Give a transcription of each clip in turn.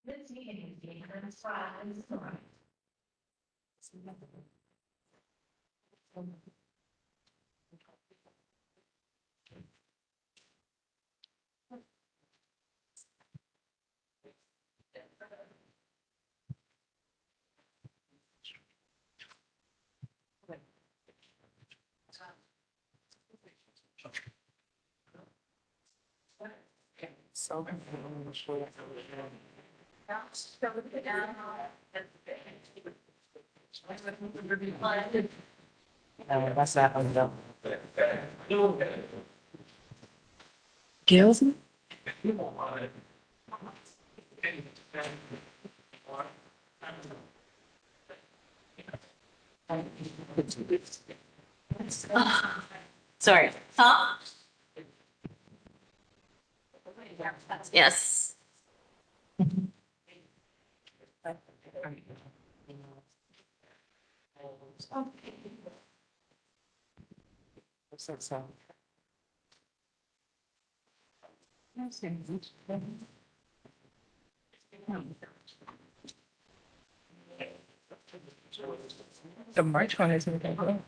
This meeting is being transcribed and stored. So. That's that one though. Gills? Sorry. Huh? Yes. So. The March one isn't that good.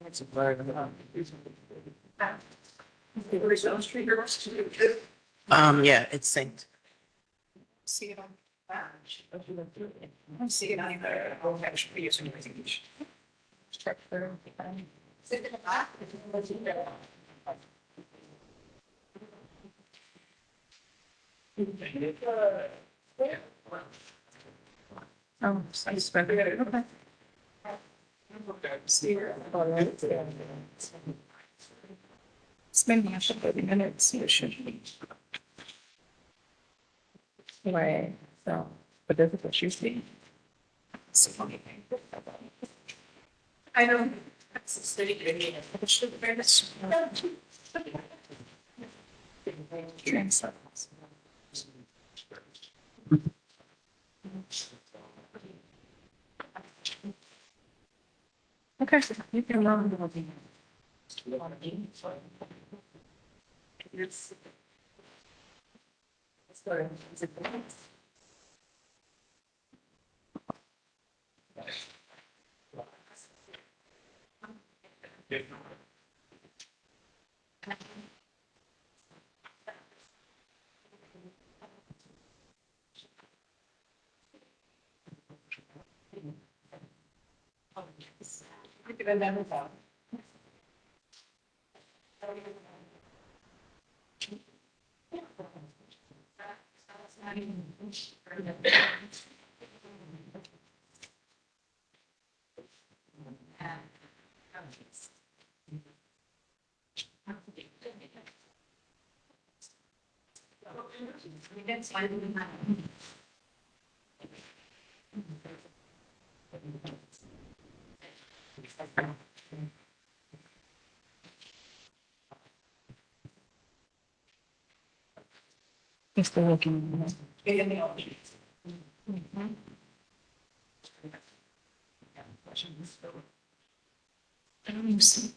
It's a bird. Yeah, it's synced. See it on. I see it on there. I'll actually use it. Structure. Oh, I spent it. Okay. See her. It's been after 30 minutes. It should be. Right. So, but this is what you see. I know. It's 30 minutes. It should be very much. Translate. Okay, you can run. It's still looking. I don't even see.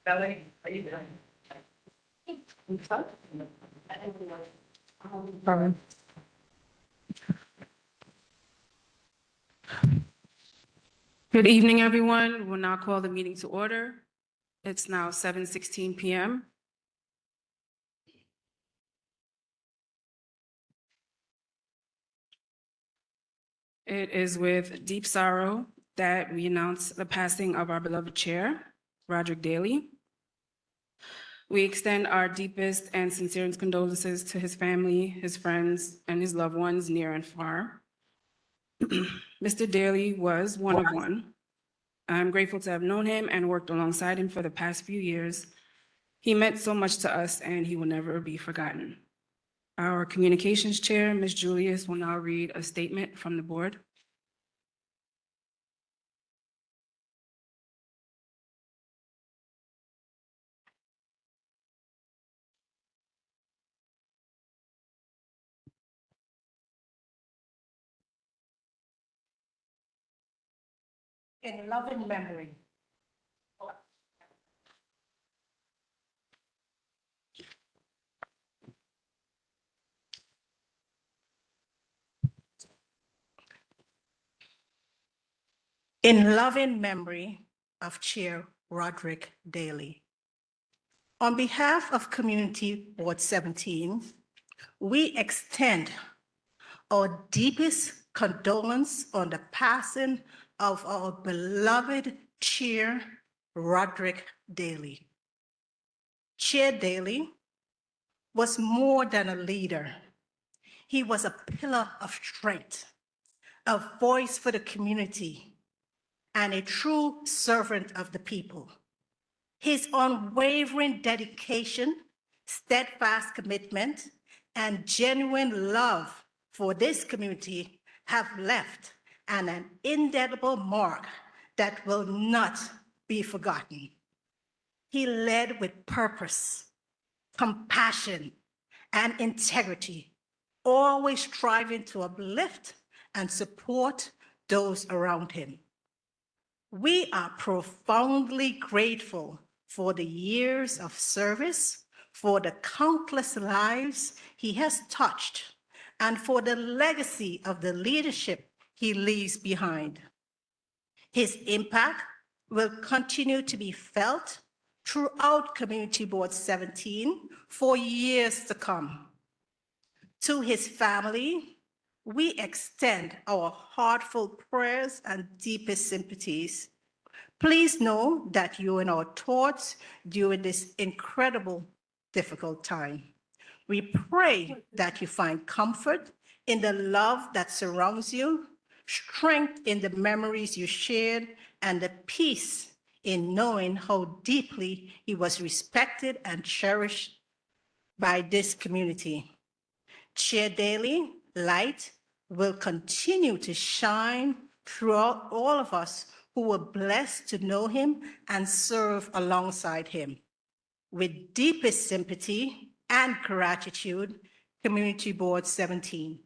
Belly, how you doing? Good evening, everyone. We'll now call the meeting to order. It's now 7:16 PM. It is with deep sorrow that we announce the passing of our beloved chair, Roderick Daley. We extend our deepest and sincerest condolences to his family, his friends, and his loved ones near and far. Mr. Daly was one of one. I'm grateful to have known him and worked alongside him for the past few years. He meant so much to us, and he will never be forgotten. Our communications chair, Ms. Julius, will now read a statement from the board. In loving memory. In loving memory of Chair Roderick Daly. On behalf of Community Board 17, we extend our deepest condolence on the passing of our beloved Chair Roderick Daly. Chair Daly was more than a leader. He was a pillar of strength, a voice for the community, and a true servant of the people. His unwavering dedication, steadfast commitment, and genuine love for this community have left an indelible mark that will not be forgotten. He led with purpose, compassion, and integrity, always striving to uplift and support those around him. We are profoundly grateful for the years of service, for the countless lives he has touched, and for the legacy of the leadership he leaves behind. His impact will continue to be felt throughout Community Board 17 for years to come. To his family, we extend our heartfelt prayers and deepest sympathies. Please know that you're in our thoughts during this incredible, difficult time. We pray that you find comfort in the love that surrounds you, strength in the memories you shared, and the peace in knowing how deeply he was respected and cherished by this community. Chair Daly, light will continue to shine throughout all of us who were blessed to know him and serve alongside him. With deepest sympathy and gratitude, Community Board 17.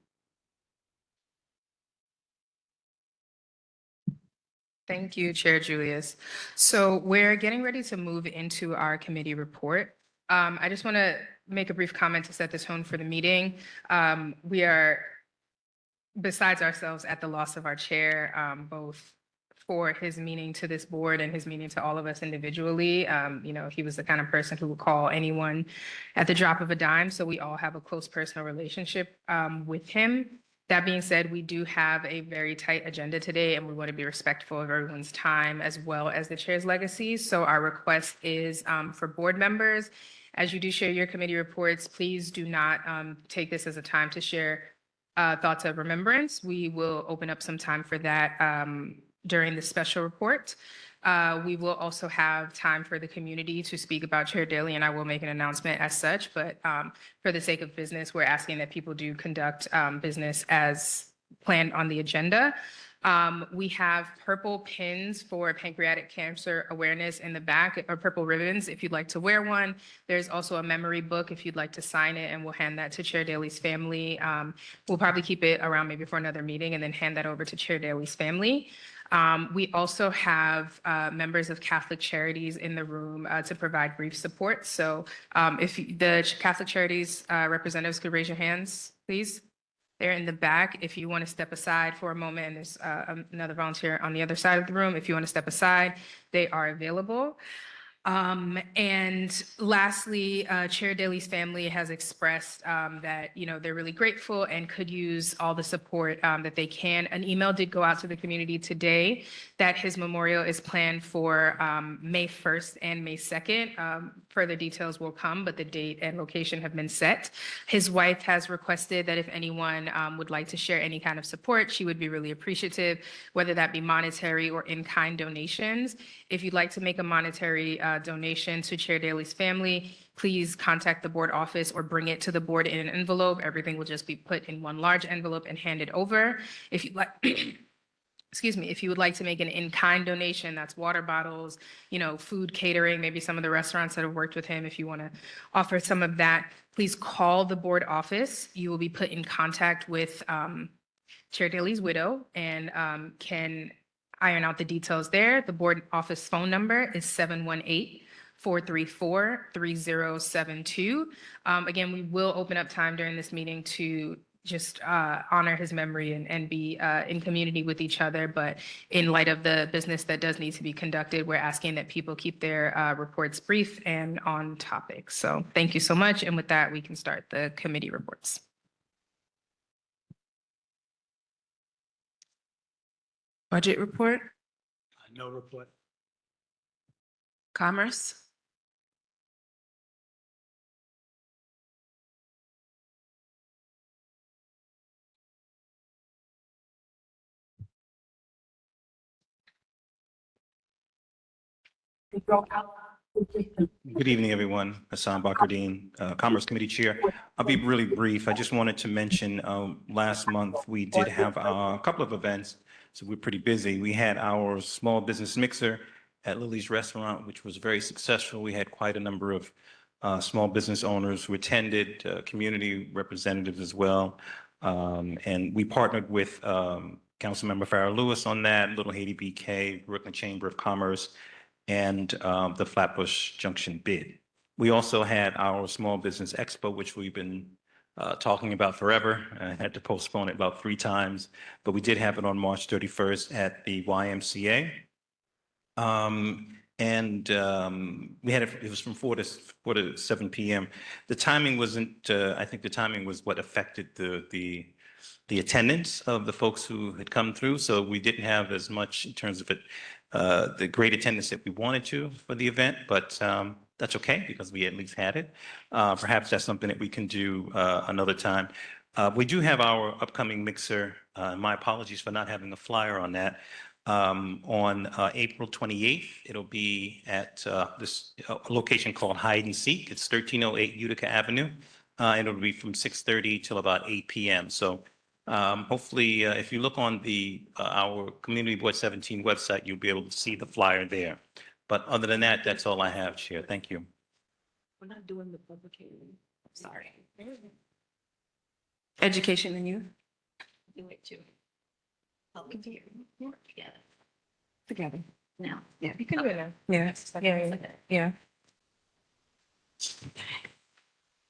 Thank you, Chair Julius. So we're getting ready to move into our committee report. I just want to make a brief comment to set the tone for the meeting. We are, besides ourselves, at the loss of our chair, both for his meaning to this board and his meaning to all of us individually. He was the kind of person who would call anyone at the drop of a dime. So we all have a close personal relationship with him. That being said, we do have a very tight agenda today, and we want to be respectful of everyone's time as well as the chair's legacy. So our request is for board members, as you do share your committee reports, please do not take this as a time to share thoughts of remembrance. We will open up some time for that during the special report. We will also have time for the community to speak about Chair Daly, and I will make an announcement as such, but for the sake of business, we're asking that people do conduct business as planned on the agenda. We have purple pins for pancreatic cancer awareness in the back, or purple ribbons if you'd like to wear one. There's also a memory book if you'd like to sign it, and we'll hand that to Chair Daly's family. We'll probably keep it around maybe for another meeting and then hand that over to Chair Daly's family. We also have members of Catholic Charities in the room to provide brief support. So if the Catholic Charities representatives could raise your hands, please. They're in the back. If you want to step aside for a moment, and there's another volunteer on the other side of the room. If you want to step aside, they are available. And lastly, Chair Daly's family has expressed that, they're really grateful and could use all the support that they can. An email did go out to the community today that his memorial is planned for May 1st and May 2nd. Further details will come, but the date and location have been set. His wife has requested that if anyone would like to share any kind of support, she would be really appreciative, whether that be monetary or in-kind donations. If you'd like to make a monetary donation to Chair Daly's family, please contact the board office or bring it to the board in an envelope. Everything will just be put in one large envelope and handed over. If you'd like, excuse me, if you would like to make an in-kind donation, that's water bottles, food catering, maybe some of the restaurants that have worked with him, if you want to offer some of that, please call the board office. You will be put in contact with Chair Daly's widow and can iron out the details there. The board office phone number is 718-434-3072. Again, we will open up time during this meeting to just honor his memory and be in community with each other. But in light of the business that does need to be conducted, we're asking that people keep their reports brief and on topic. So thank you so much. And with that, we can start the committee reports. Budget report, No report. Commerce, Good evening, everyone. Hassan Bakardine, Commerce Committee Chair. I'll be really brief. I just wanted to mention last month we did have a couple of events, so we're pretty busy. We had our small business mixer at Lily's Restaurant, which was very successful. We had quite a number of small business owners who attended, community representatives as well. And we partnered with Councilmember Farrah Lewis on that, Little Haiti BK, Brooklyn Chamber of Commerce, and the Flatbush Junction bid. We also had our Small Business Expo, which we've been talking about forever. I had to postpone it about 3 times, but we did have it on March 31st at the YMCA. We had it was from 4 to 7 p.m. The timing wasn't, I think the timing was what affected the attendance of the folks who had come through. So we didn't have as much in terms of it, the great attendance that we wanted to for the event, but that's okay because we at least had it. Perhaps that's something that we can do another time. We do have our upcoming mixer. My apologies for not having a flyer on that. On April 28th, it'll be at this location called Hide and Seek. It's 1308 Utica Avenue. And it'll be from 6:30 till about 8 p.m. So hopefully, if you look on our Community Board 17 website, you'll be able to see the flyer there. But other than that, that's all I have, Chair. Thank you. we're not doing the public hearing. Sorry. Education and youth, Do it too. Public hearing. Yeah, together. now. You can do it now. Yeah, yeah.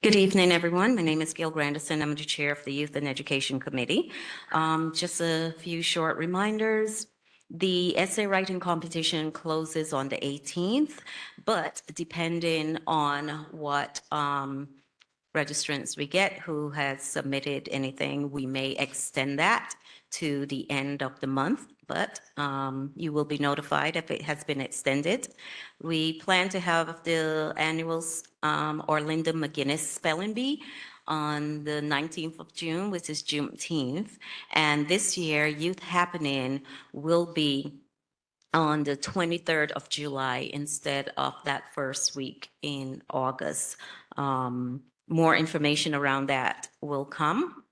Good evening, everyone. My name is Gail Grandison. I'm the Chair of the Youth and Education Committee. Just a few short reminders. The essay writing competition closes on the 18th, but depending on what registrants we get who has submitted anything, we may extend that to the end of the month, but you will be notified if it has been extended. We plan to have the annual Orlinda McGinnis Spelling Bee on the 19th of June, which is Juneteenth. And this year, Youth Happening will be on the 23rd of July instead of that first week in August. More information around that will come.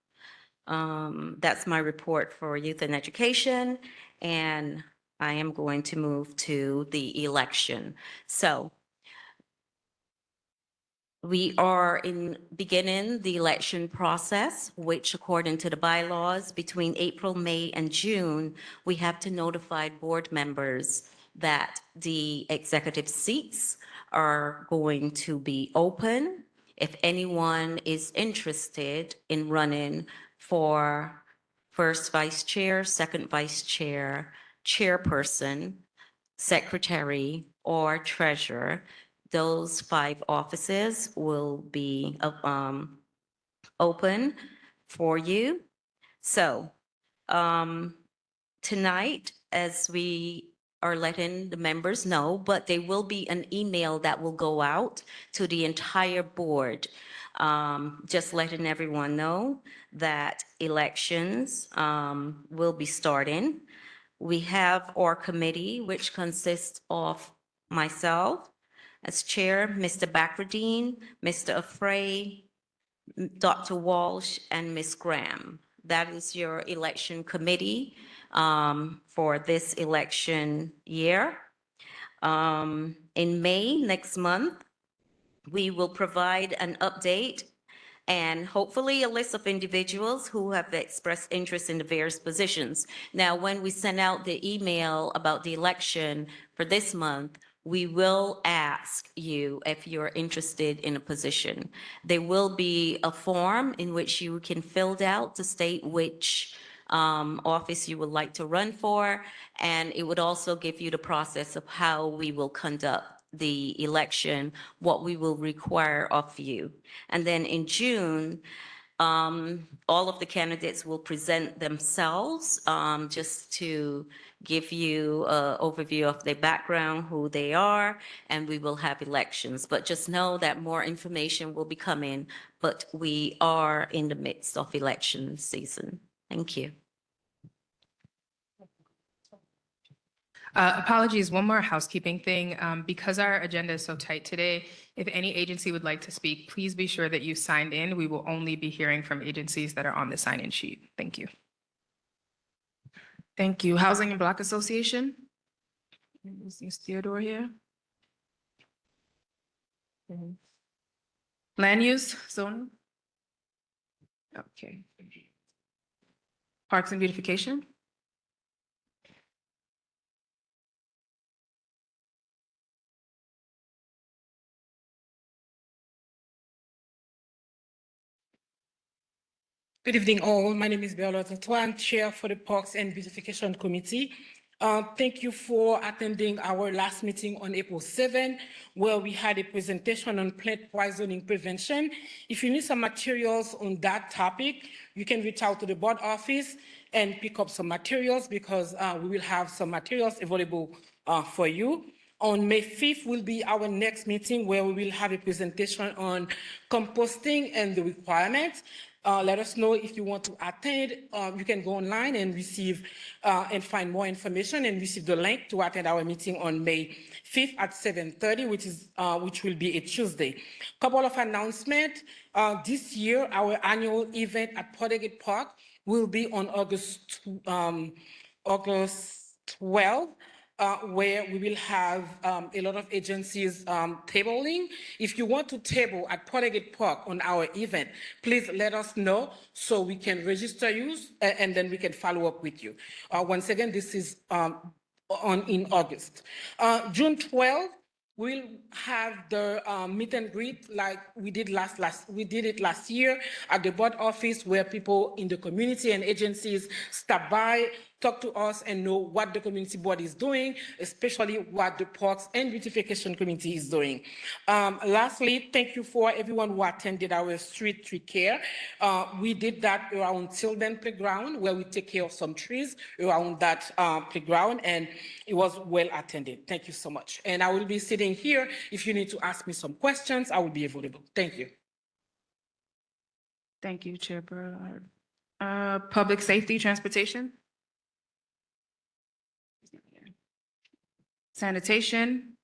That's my report for youth and education, and I am going to move to the election. So we are beginning the election process, which according to the bylaws, between April, May, and June, we have to notify board members that the executive seats are going to be open. If anyone is interested in running for first vice chair, second vice chair, chairperson, secretary, or treasurer. Those 5 offices will be open for you. So tonight, as we are letting the members know, but there will be an email that will go out to the entire board, just letting everyone know that elections will be starting. We have our committee, which consists of myself as chair, Mr. Bakradine, Mr. Afray, Dr. Walsh, and Ms. Graham. That is your election committee for this election year. In May next month, we will provide an update and hopefully a list of individuals who have expressed interest in the various positions. Now, when we send out the email about the election for this month, we will ask you if you're interested in a position. There will be a form in which you can fill out to state which office you would like to run for, and it would also give you the process of how we will conduct the election, what we will require of you. And then in June, all of the candidates will present themselves just to give you an overview of their background, who they are, and we will have elections. But just know that more information will be coming, but we are in the midst of election season. Thank you. Apologies, one more housekeeping thing. Because our agenda is so tight today, if any agency would like to speak, please be sure that you signed in. We will only be hearing from agencies that are on the sign-in sheet. Thank you. Thank you. Housing and Block Association? Is Ms. Theodore here? Land use, zone? Okay. Parks and Beautification? Good evening, all. My name is Berlotte Antoine, Chair for the Parks and Beautification Committee. Thank you for attending our last meeting on April 7, where we had a presentation on plant poisoning prevention. If you need some materials on that topic, you can reach out to the board office and pick up some materials, because we will have some materials available for you. On May 5th will be our next meeting, where we will have a presentation on composting and the requirements. Let us know if you want to attend. You can go online and receive and find more information and receive the link to attend our meeting on May 5th at 7:30, which will be a Tuesday. Couple of announcements. This year, our annual event at Portergate Park will be on August 12. Where we will have a lot of agencies tabling. If you want to table at Portergate Park on our event, please let us know so we can register you and then we can follow up with you. Once again, this is in August. June 12th, we'll have the meet and greet like we did it last year at the board office, where people in the community and agencies stop by, talk to us, and know what the community board is doing, especially what the Parks and Beautification Committee is doing. Lastly, thank you for everyone who attended our street tree care. We did that around Tilden Playground, where we take care of some trees around that playground, and it was well attended. Thank you so much. And I will be sitting here. If you need to ask me some questions, I will be available. Thank you. Thank you, Chair Berlotte. Public Safety, Transportation? Sanitation?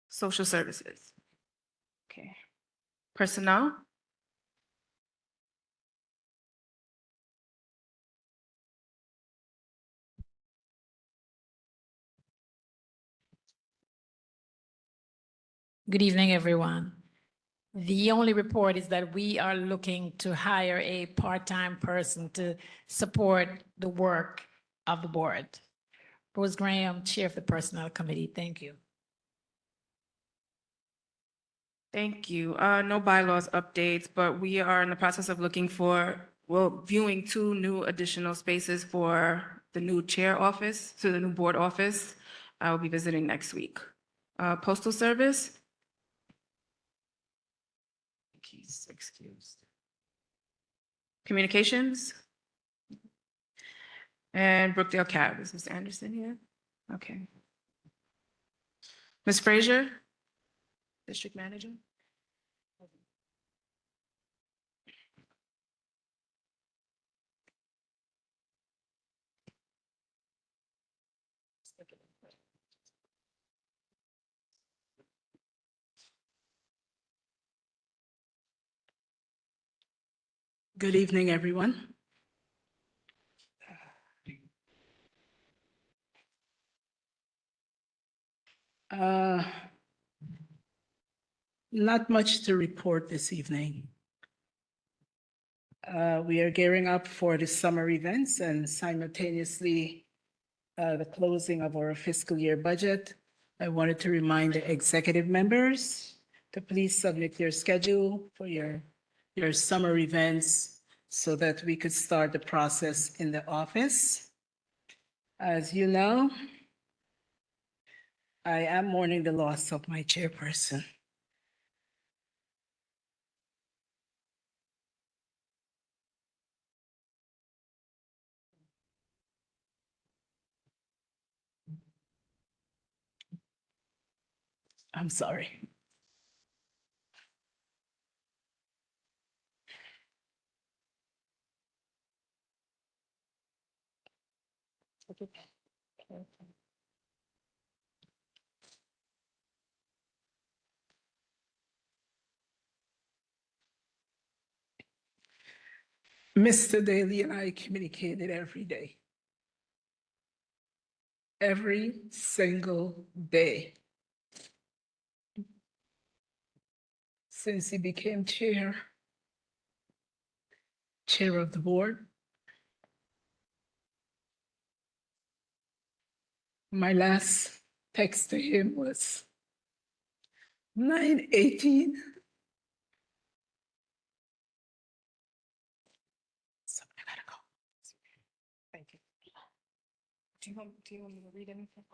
Social Services? Okay. Personnel? Good evening, everyone. The only report is that we are looking to hire a part-time person to support the work of the board. Rose Graham, Chair of the Personnel Committee. Thank you. Thank you. No bylaws updates, but we are in the process of looking for, viewing 2 new additional spaces for the new chair office, to the new board office. I will be visiting next week. Postal Service. He's excused. Communications. And Brookdale Cab. Is Ms. Anderson here? Okay. Ms. Frazier, District Manager. Good evening, everyone. Not much to report this evening. We are gearing up for the summer events and simultaneously the closing of our fiscal year budget. I wanted to remind the executive members to please submit your schedule for your summer events so that we could start the process in the office. As you know, I am mourning the loss of my chairperson. I'm sorry. Mr. Daly and I communicated every day. Every single day. Since he became chair of the board. My last text to him was 9/18. So I gotta go. Thank you. Do you want me to read anything?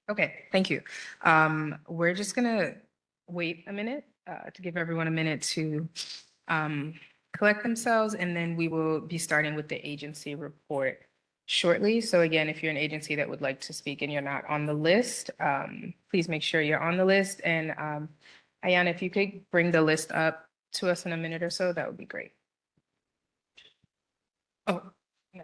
Okay, thank you. We're just gonna wait a minute to give everyone a minute to collect themselves, and then we will be starting with the agency report shortly. So again, if you're an agency that would like to speak and you're not on the list, please make sure you're on the list. And Ayana, if you could bring the list up to us in a minute or so, that would be great. Oh. no.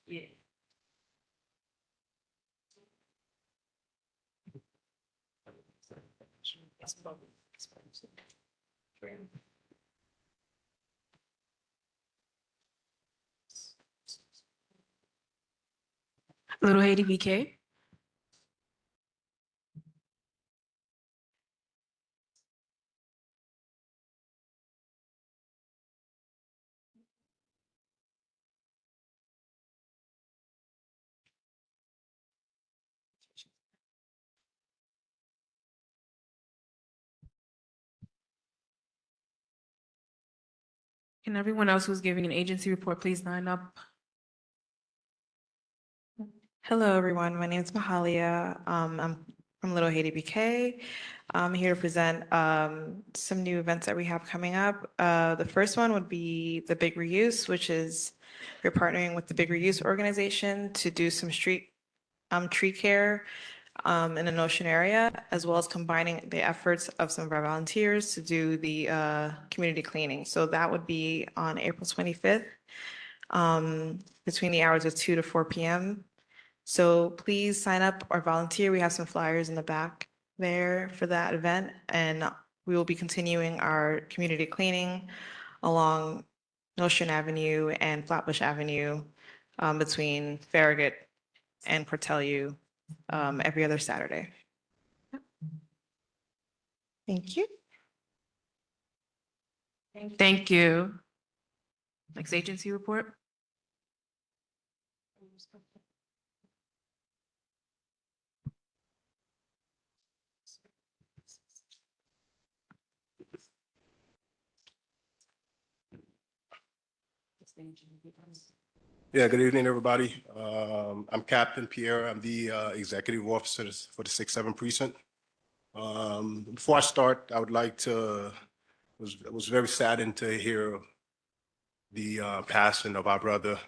Yeah. Little Haiti BK. Can everyone else who's giving an agency report please line up? Hello, everyone. My name is Mahalia. I'm from Little Haiti BK. I'm here to present some new events that we have coming up. The first one would be the Big Reuse, which is we're partnering with the Big Reuse organization to do some street tree care in the Notion area, as well as combining the efforts of some of our volunteers to do the community cleaning. So that would be on April 25th between the hours of 2 to 4 p.m. So please sign up or volunteer. We have some flyers in the back there for that event, and we will be continuing our community cleaning along Nostrand Avenue and Flatbush Avenue between Farragut and Cortellu every other Saturday. Thank you. Thank you. Next agency report. Yeah, good evening, everybody. I'm Captain Pierre. I'm the executive officer for the 6-7 precinct. Before I start, I would like to, it was very saddened to hear the passing of our brother,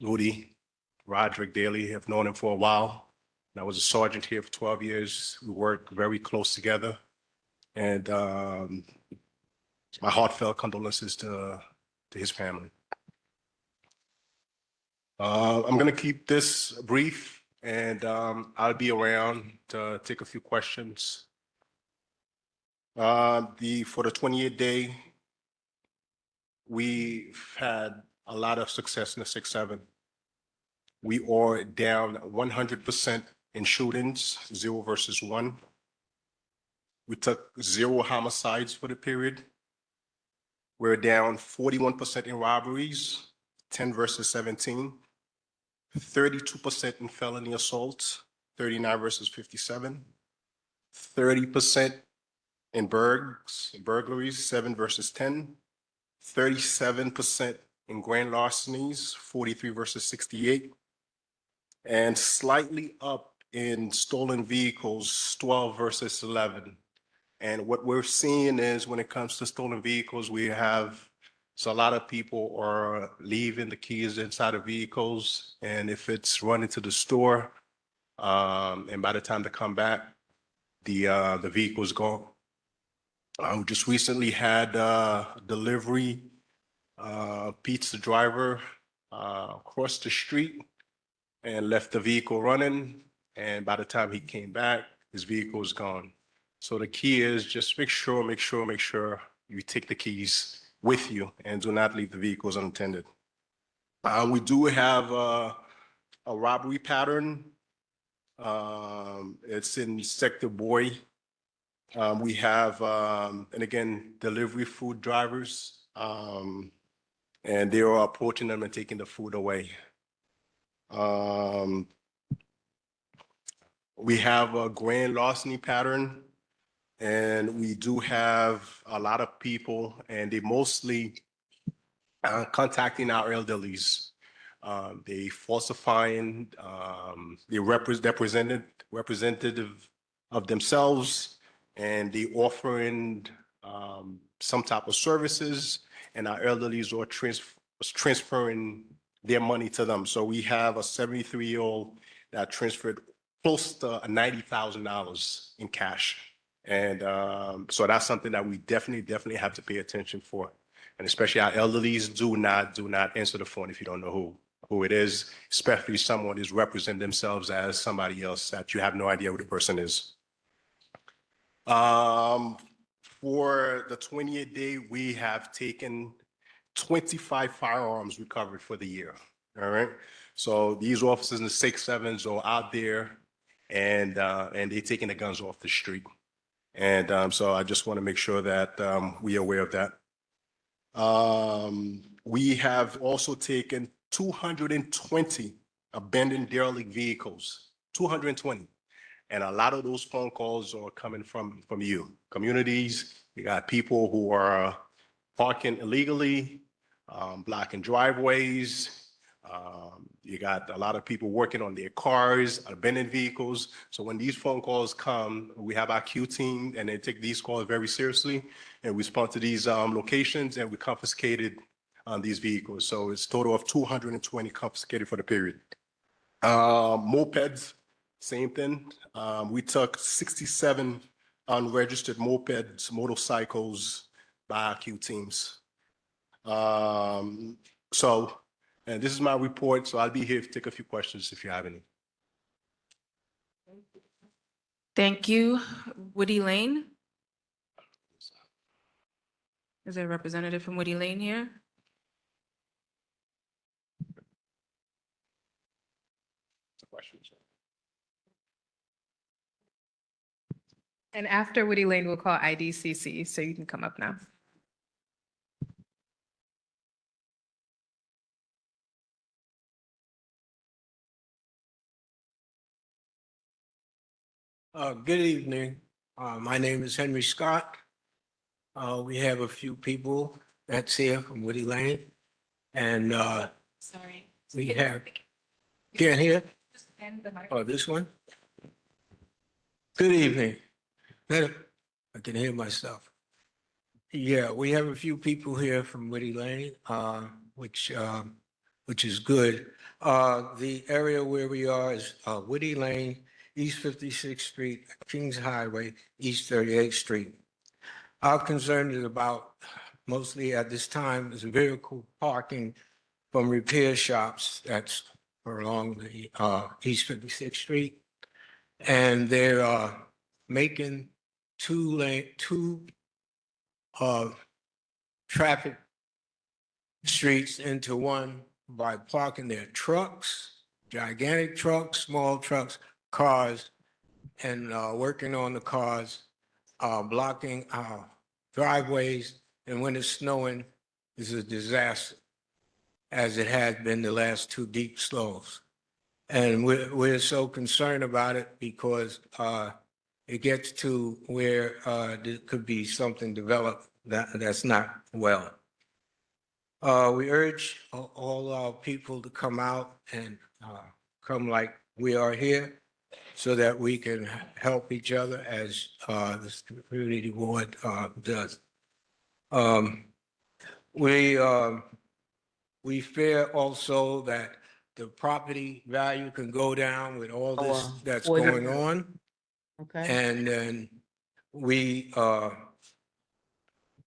Rudy Roderick Daly. I've known him for a while. I was a sergeant here for 12 years. We worked very close together. And my heartfelt condolences to his family. I'm going to keep this brief, and I'll be around to take a few questions. For the 28th day, we've had a lot of success in the 6-7. We are down 100% in shootings, 0 versus 1. We took 0 homicides for the period. We're down 41% in robberies, 10 versus 17. 32% in felony assaults, 39 versus 57. 30% in burglaries, 7 versus 10. 37% in grand larcenies, 43 versus 68. And slightly up in stolen vehicles, 12 versus 11. And what we're seeing is when it comes to stolen vehicles, we have so a lot of people are leaving the keys inside of vehicles, and if it's running to the store, and by the time they come back, the vehicle is gone. We just recently had a delivery pizza driver cross the street and left the vehicle running, and by the time he came back, his vehicle is gone. So the key is just make sure you take the keys with you and do not leave the vehicles unattended. We do have a robbery pattern. It's in Sector Boy. We have, and again, delivery food drivers, and they are approaching them and taking the food away. We have a grand larceny pattern. And we do have a lot of people, and they mostly contacting our elderlies. They falsifying, they representative of themselves, and they offering some type of services, and our elderlies are transferring their money to them. So we have a 73-year-old that transferred close to $90,000 in cash. And so that's something that we definitely have to pay attention for. And especially our elderlies, do not answer the phone if you don't know who it is, especially someone is representing themselves as somebody else that you have no idea who the person is. For the 28th day, we have taken 25 firearms recovered for the year. All right. So these officers in the 6-7s are out there and they're taking the guns off the street. And so I just want to make sure that we are aware of that. We have also taken 220 abandoned derelict vehicles, 220. And a lot of those phone calls are coming from you, communities. You got people who are parking illegally, blocking driveways. You got a lot of people working on their cars, abandoned vehicles. So when these phone calls come, we have our Q team and they take these calls very seriously and respond to these locations, and we confiscated these vehicles. So it's a total of 220 confiscated for the period. Mopeds, same thing. We took 67 unregistered mopeds, motorcycles by our Q teams. And this is my report, so I'll be here to take a few questions if you have any. Thank you. Woody Lane? Is there a representative from Woody Lane here? questions. And after Woody Lane, we'll call IDCC, so you can come up now. Good evening. My name is Henry Scott. We have a few people that's here from Woody Lane. And Sorry. we have, can't hear? Oh, this one? Good evening. I can hear myself. Yeah, we have a few people here from Woody Lane, which is good. The area where we are is Woody Lane, East 56th Street, Kings Highway, East 38th Street. Our concern is about, mostly at this time, is vehicle parking from repair shops that's along the East 56th Street. And they're making two traffic streets into one by parking their trucks, gigantic trucks, small trucks, cars, and working on the cars, blocking our driveways. And when it's snowing, it's a disaster, as it has been the last two deep snows. And we're so concerned about it because it gets to where there could be something developed that's not well. We urge all our people to come out and come like we are here so that we can help each other as this community board does. We fear also that the property value can go down with all this that's going on. Okay. And then we are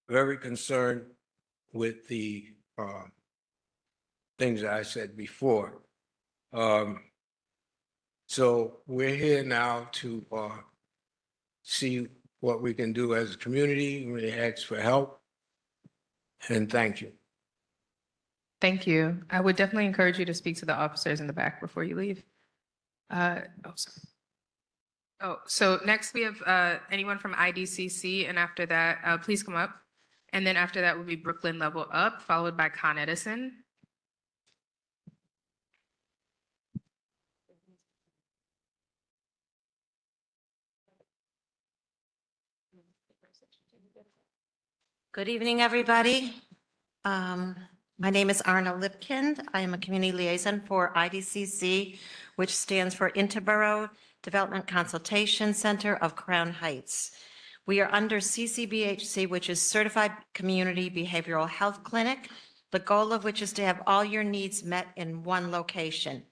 very concerned with the things that I said before. So we're here now to see what we can do as a community. We ask for help. And thank you. Thank you. I would definitely encourage you to speak to the officers in the back before you leave. So next we have anyone from IDCC, and after that, please come up. And then after that will be Brooklyn Level Up, followed by Con Edison. Good evening, everybody. My name is Arna Lipkind. I am a community liaison for IDCC, which stands for Interborough Development Consultation Center of Crown Heights. We are under CCBHC, which is Certified Community Behavioral Health Clinic, the goal of which is to have all your needs met in one location.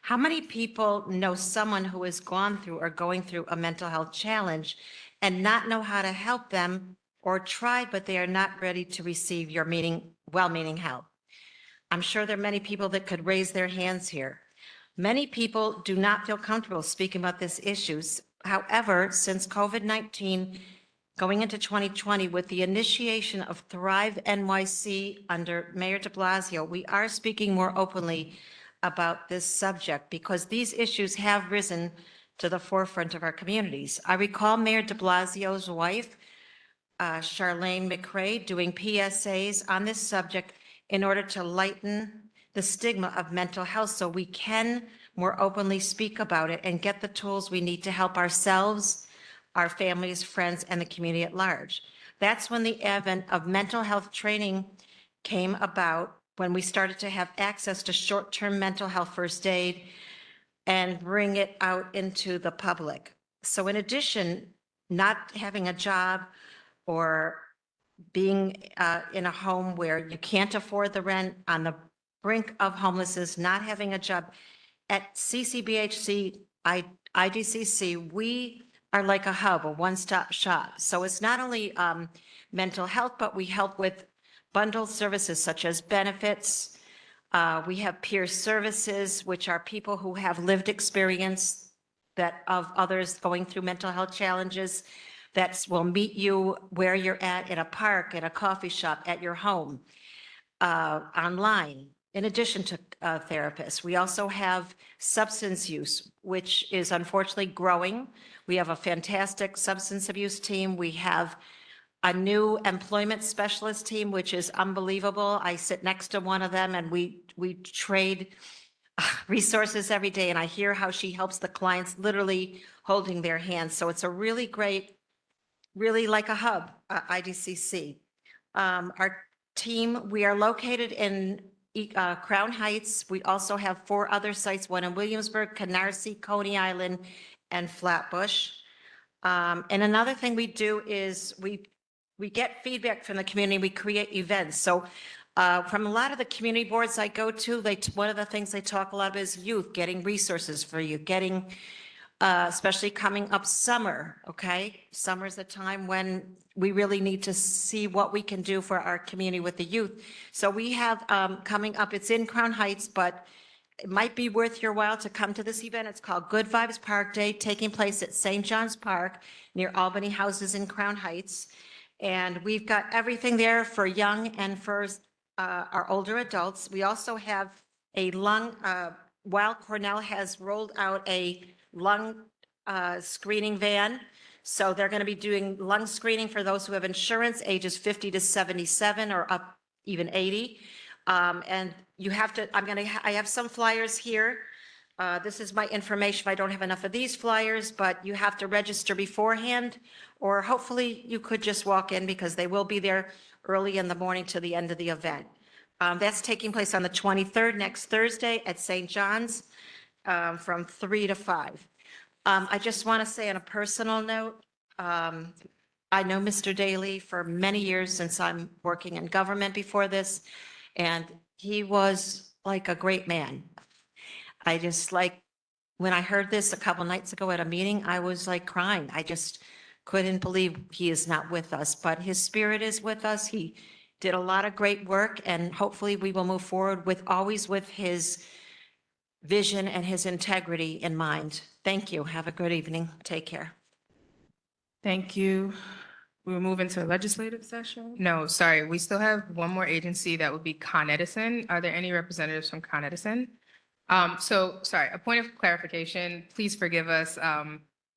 How many people know someone who has gone through or going through a mental health challenge and not know how to help them, or tried, but they are not ready to receive your well-meaning help? I'm sure there are many people that could raise their hands here. Many people do not feel comfortable speaking about these issues. However, since COVID-19 going into 2020, with the initiation of Thrive NYC under Mayor de Blasio, we are speaking more openly about this subject because these issues have risen to the forefront of our communities. I recall Mayor de Blasio's wife, Charlene McRae, doing PSAs on this subject in order to lighten the stigma of mental health so we can more openly speak about it and get the tools we need to help ourselves, our families, friends, and the community at large. That's when the advent of mental health training came about, when we started to have access to short-term mental health first aid and bring it out into the public. So in addition, not having a job or being in a home where you can't afford the rent, on the brink of homelessness, not having a job, at CCBHC, IDCC, we are like a hub, a one-stop shop. So it's not only mental health, but we help with bundled services such as benefits. We have peer services, which are people who have lived experience that of others going through mental health challenges, that will meet you where you're at, in a park, at a coffee shop, at your home, online. in addition to therapists. We also have substance use, which is unfortunately growing. We have a fantastic substance abuse team. We have a new employment specialist team, which is unbelievable. I sit next to one of them and we trade resources every day, and I hear how she helps the clients, literally holding their hands. So it's a really great, really like a hub, IDCC. Our team, we are located in Crown Heights. We also have 4 other sites, one in Williamsburg, Canarsie, Coney Island, and Flatbush. And another thing we do is we get feedback from the community, we create events. So from a lot of the community boards I go to, one of the things they talk a lot about is youth, getting resources for you, getting, especially coming up summer, okay? Summer is a time when we really need to see what we can do for our community with the youth. So we have coming up, it's in Crown Heights, but it might be worth your while to come to this event. It's called Good Vibes Park Day, taking place at St. John's Park near Albany Houses in Crown Heights. And we've got everything there for young and for our older adults. We also have a lung, Weill Cornell has rolled out a lung screening van. So they're going to be doing lung screening for those who have insurance, ages 50 to 77 or up even 80. And you have to, I have some flyers here. This is my information. I don't have enough of these flyers, but you have to register beforehand, or hopefully you could just walk in because they will be there early in the morning to the end of the event. That's taking place on the 23rd, next Thursday at St. John's from 3 to 5. I just want to say on a personal note, I know Mr. Daly for many years since I'm working in government before this, and he was like a great man. I just when I heard this a couple nights ago at a meeting, I was like crying. I just couldn't believe he is not with us, but his spirit is with us. He did a lot of great work, and hopefully we will move forward always with his vision and his integrity in mind. Thank you. Have a good evening. Take care. Thank you. We will move into a legislative session. No, sorry, we still have one more agency that would be Con Edison. Are there any representatives from Con Edison? Sorry, a point of clarification, please forgive us.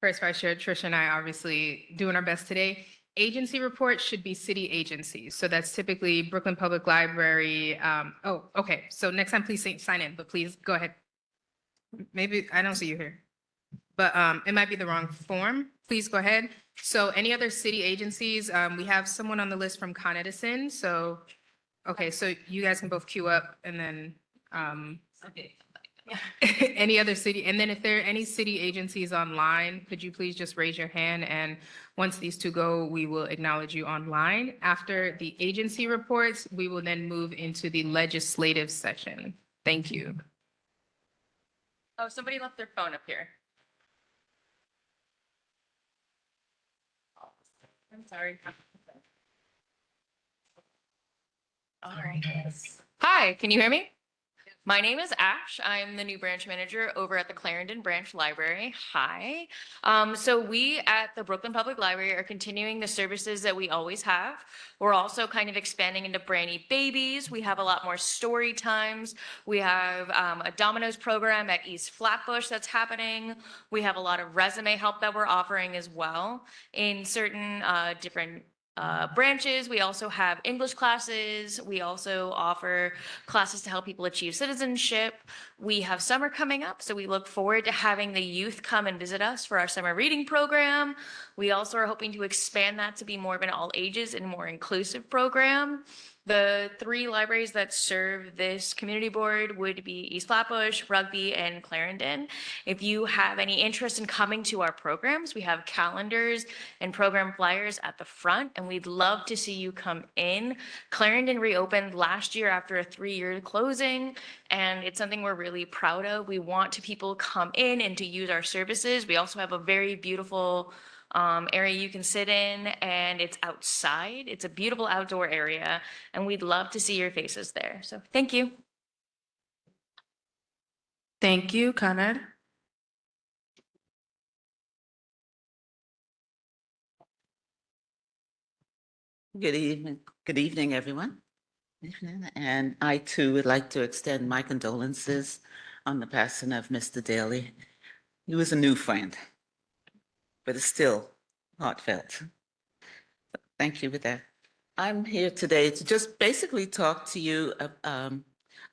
First Vice Chair Tricia and I obviously doing our best today. Agency reports should be city agencies. So that's typically Brooklyn Public Library. Okay. So next time, please sign in, but please go ahead. Maybe I don't see you here, but it might be the wrong form. Please go ahead. So any other city agencies? We have someone on the list from Con Edison. So, okay, so you guys can both queue up and then okay. Any other city, and then if there are any city agencies online, could you please just raise your hand, and once these two go, we will acknowledge you online. After the agency reports, we will then move into the legislative session. Thank you. Oh, somebody left their phone up here. I'm sorry. All right. Hi, can you hear me? My name is Ash. I'm the new branch manager over at the Clarendon Branch Library. Hi. So we at the Brooklyn Public Library are continuing the services that we always have. We're also kind of expanding into brand new babies. We have a lot more story times. We have a Domino's program at East Flatbush that's happening. We have a lot of resume help that we're offering as well in certain different branches. We also have English classes. We also offer classes to help people achieve citizenship. We have summer coming up, so we look forward to having the youth come and visit us for our summer reading program. We also are hoping to expand that to be more of an all ages and more inclusive program. The 3 libraries that serve this community board would be East Flatbush, Rugby, and Clarendon. If you have any interest in coming to our programs, we have calendars and program flyers at the front, and we'd love to see you come in. Clarendon reopened last year after a 3-year closing, and it's something we're really proud of. We want people come in and to use our services. We also have a very beautiful area you can sit in, and it's outside. It's a beautiful outdoor area, and we'd love to see your faces there. So thank you. Thank you, Con Ed. Good evening, everyone. Evening, and I too would like to extend my condolences on the passing of Mr. Daly. He was a new friend, but it's still heartfelt. Thank you with that. I'm here today to just basically talk to you,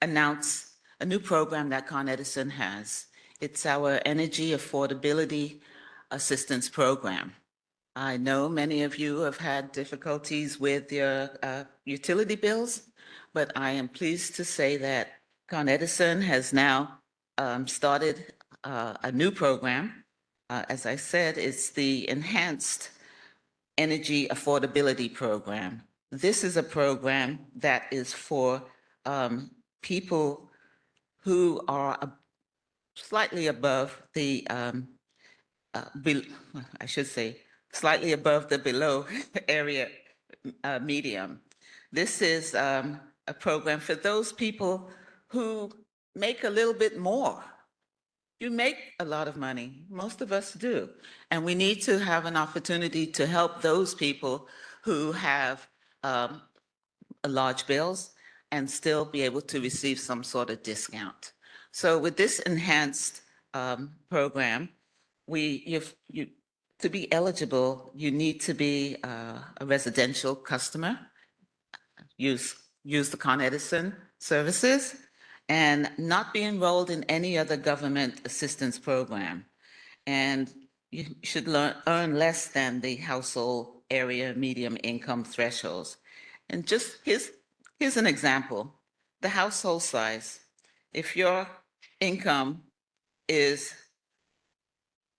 announce a new program that Con Edison has. It's our Energy Affordability Assistance Program. I know many of you have had difficulties with your utility bills, but I am pleased to say that Con Edison has now started a new program. As I said, it's the Enhanced Energy Affordability Program. This is a program that is for people who are slightly above the, I should say, slightly above the below area medium. This is a program for those people who make a little bit more. You make a lot of money, most of us do, and we need to have an opportunity to help those people who have large bills and still be able to receive some sort of discount. So with this enhanced program, to be eligible, you need to be a residential customer, use the Con Edison services, and not be enrolled in any other government assistance program. And you should earn less than the household area medium income thresholds. And just here's an example. The household size. If your income is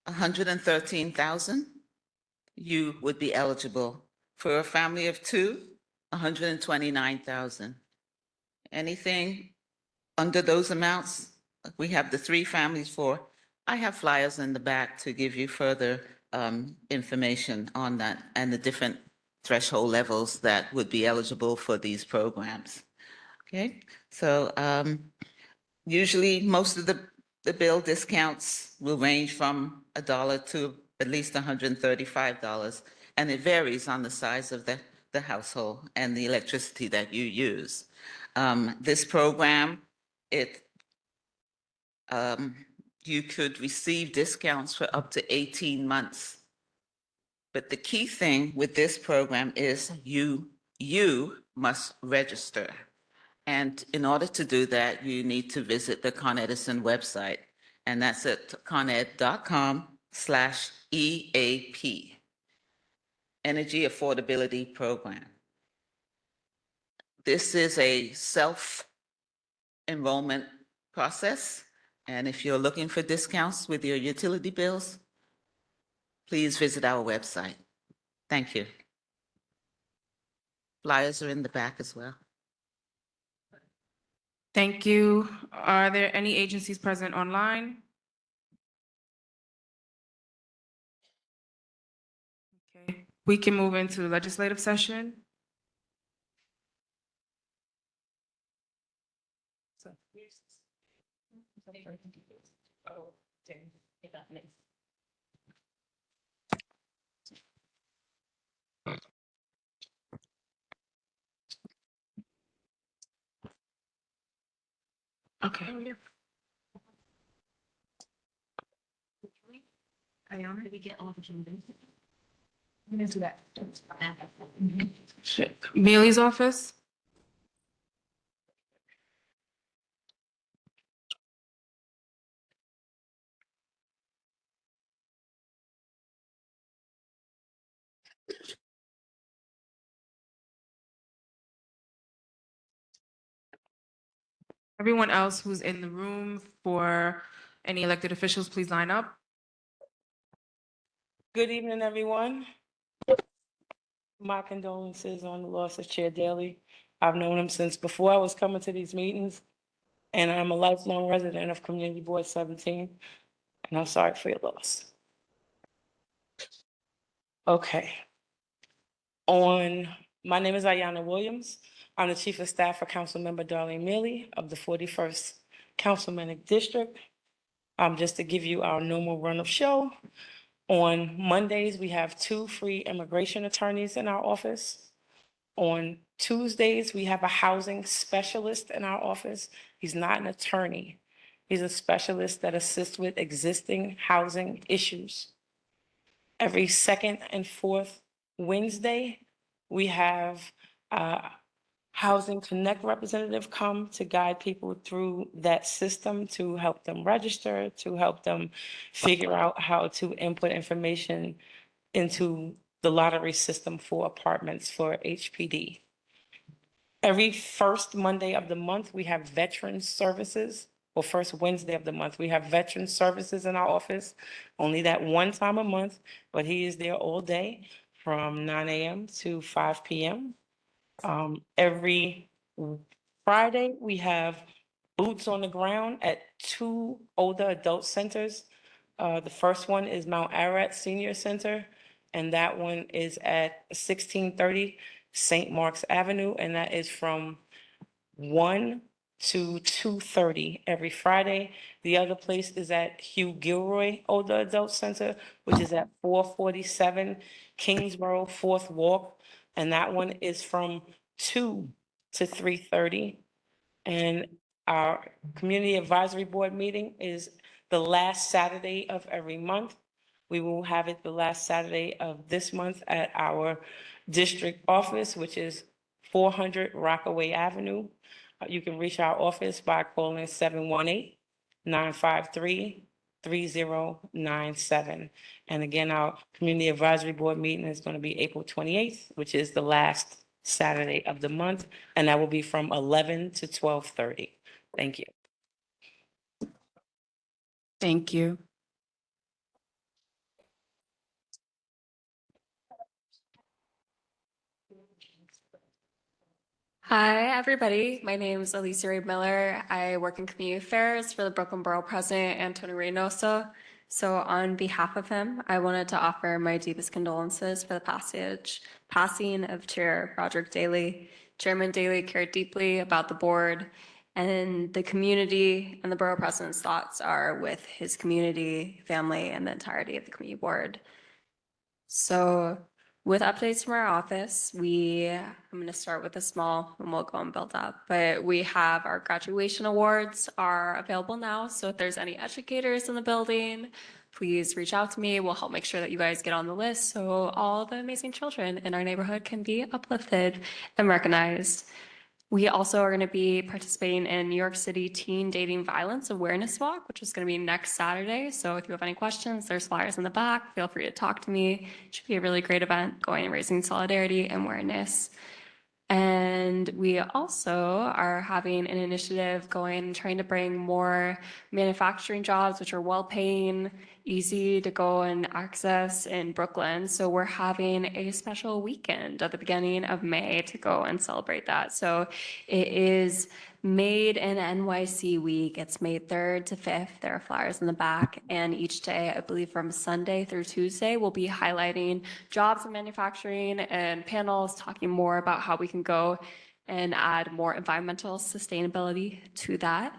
113,000, you would be eligible. For a family of two, 129,000. Anything under those amounts, we have the three families for. I have flyers in the back to give you further information on that and the different threshold levels that would be eligible for these programs. Okay, so usually most of the bill discounts will range from $1 to at least $135, and it varies on the size of the household and the electricity that you use. This program, you could receive discounts for up to 18 months. But the key thing with this program is you must register. And in order to do that, you need to visit the Con Edison website, and that's at coned.com/EAP, Energy Affordability Program. This is a self-enrollment process, and if you're looking for discounts with your utility bills, please visit our website. Thank you. Flyers are in the back as well. Thank you. Are there any agencies present online? Okay, we can move into legislative session. Okay. Ayana, did we get all of them? Into that. Bailey's office? Everyone else who's in the room for any elected officials, please line up. Good evening, everyone. My condolences on the loss of Chair Daly. I've known him since before I was coming to these meetings, and I'm a lifelong resident of Community Board 17, and I'm sorry for your loss. Okay. My name is Ayana Williams. I'm the Chief of Staff for Councilmember Darlene Mealy of the 41st Councilmanic District. Just to give you our normal run of show, on Mondays, we have 2 free immigration attorneys in our office. On Tuesdays, we have a housing specialist in our office. He's not an attorney. He's a specialist that assists with existing housing issues. Every second and fourth Wednesday, we have a Housing Connect representative come to guide people through that system, to help them register, to help them figure out how to input information into the lottery system for apartments for HPD. Every first Monday of the month, we have Veterans Services. Well, first Wednesday of the month, we have Veterans Services in our office. Only that one time a month, but he is there all day from 9 a.m. to 5 p.m. Every Friday, we have boots on the ground at 2 older adult centers. The first one is Mount Ararat Senior Center, and that one is at 1630 St. Mark's Avenue, and that is from 1 to 2:30 every Friday. The other place is at Hugh Gilroy Older Adult Center, which is at 447 Kingsborough Fourth Walk, and that one is from 2 to 3:30. And our Community Advisory Board meeting is the last Saturday of every month. We will have it the last Saturday of this month at our district office, which is 400 Rockaway Avenue. You can reach our office by calling 718-953-3097. And again, our Community Advisory Board meeting is going to be April 28th, which is the last Saturday of the month, and that will be from 11 to 12:30. Thank you. Thank you. Hi, everybody. My name is Alicia Reed Miller. I work in community affairs for the Brooklyn Borough President, Antonio Reynoso. So on behalf of him, I wanted to offer my deepest condolences for the passing of Chair Roderick Daley. Chairman Daley cared deeply about the board and the community, and the Borough President's thoughts are with his community, family, and the entirety of the community board. So with updates from our office, I'm going to start with a small and we'll go and build up. But we have our graduation awards are available now. So if there's any educators in the building, please reach out to me. We'll help make sure that you guys get on the list so all the amazing children in our neighborhood can be uplifted and recognized. We also are going to be participating in New York City Teen Dating Violence Awareness Walk, which is going to be next Saturday. So if you have any questions, there's flyers in the back. Feel free to talk to me. It should be a really great event going and raising solidarity and awareness. And we also are having an initiative going, trying to bring more manufacturing jobs, which are well-paying, easy to go and access in Brooklyn. So we're having a special weekend at the beginning of May to go and celebrate that. So it is Made in NYC week. It's May 3rd to 5th. There are flyers in the back. And each day, I believe from Sunday through Tuesday, we'll be highlighting jobs in manufacturing and panels talking more about how we can go and add more environmental sustainability to that.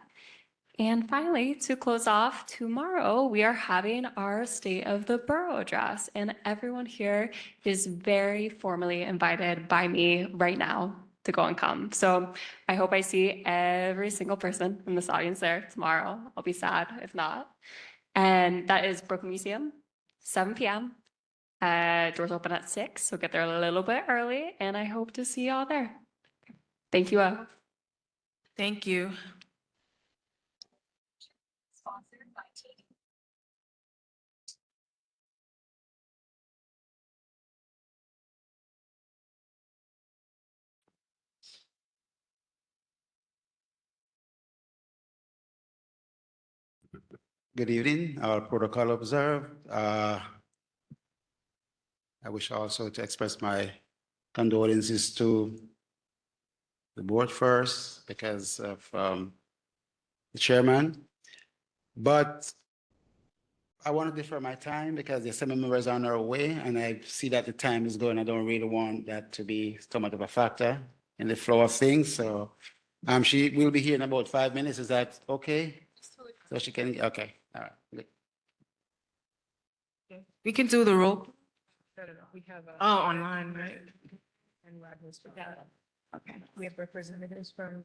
And finally, to close off, tomorrow we are having our State of the Borough address, and everyone here is very formally invited by me right now to go and come. So I hope I see every single person in this audience there tomorrow. I'll be sad if not. And that is Brooklyn Museum, 7 p.m. Doors open at 6, so get there a little bit early, and I hope to see y'all there. Thank you all. Thank you. Good evening, our protocol observed. I wish also to express my condolences to the board first because of the chairman. But I want to defer my time because the assembly members are on their way and I see that the time is going. I don't really want that to be so much of a factor in the flow of things. So she will be here in about 5 minutes. Is that okay? So she can, okay, all right. Good. We can do the roll. We have oh, online, right? And Rodney's from Ghana. Okay, we have representatives from.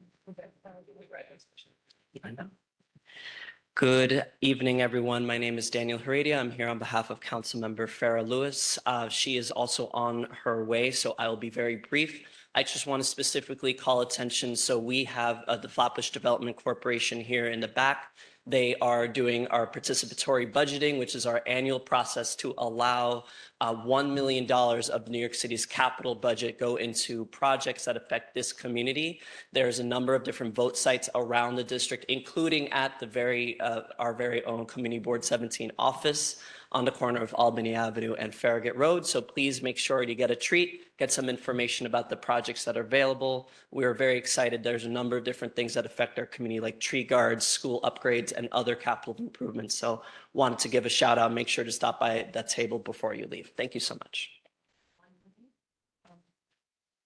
Good evening, everyone. My name is Daniel Heredia. I'm here on behalf of Councilmember Farah Lewis. She is also on her way, so I will be very brief. I just want to specifically call attention. So we have the Flatbush Development Corporation here in the back. They are doing our participatory budgeting, which is our annual process to allow $1 million of New York City's capital budget go into projects that affect this community. There's a number of different vote sites around the district, including at the our very own Community Board 17 office on the corner of Albany Avenue and Farragut Road. So please make sure you get a treat, get some information about the projects that are available. We are very excited. There's a number of different things that affect our community, like tree guards, school upgrades, and other capital improvements. So wanted to give a shout out. Make sure to stop by that table before you leave. Thank you so much.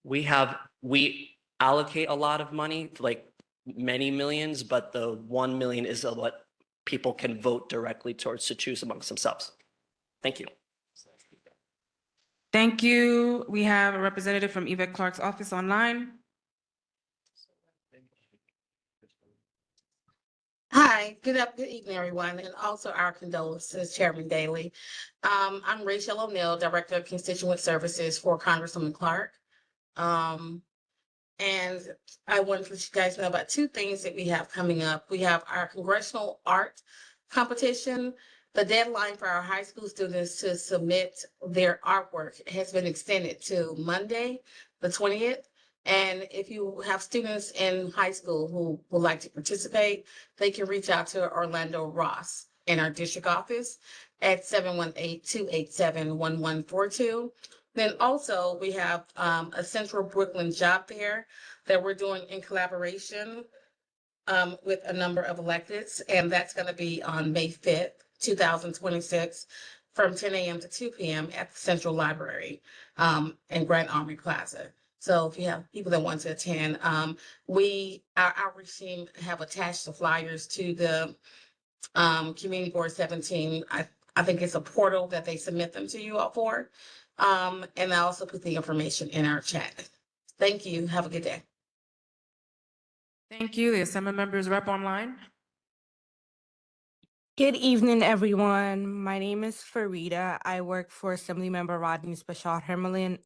We allocate a lot of money, like many millions, but the 1 million is what people can vote directly towards to choose amongst themselves. Thank you. Thank you. We have a representative from Yvette Clark's office online. Hi, good evening, everyone, and also our condolences, Chairman Daley. I'm Rachel O'Neill, Director of Constituent Services for Congresswoman Clark. And I wanted to let you guys know about two things that we have coming up. We have our Congressional Art Competition. The deadline for our high school students to submit their artwork has been extended to Monday, the 20th. And if you have students in high school who would like to participate, they can reach out to Orlando Ross in our district office at 718-287-1142. Then also we have a Central Brooklyn job fair that we're doing in collaboration with a number of electeds, and that's going to be on May 5th, 2026, from 10 a.m. to 2 p.m. at the Central Library in Grand Army Plaza. So if you have people that want to attend, our outreach team have attached the flyers to the Community Board 17. I think it's a portal that they submit them to you all for. And I also put the information in our chat. Thank you. Have a good day. Thank you. The Assembly members rep online. Good evening, everyone. My name is Farida. I work for Assemblymember Rodney Bashar Hermelin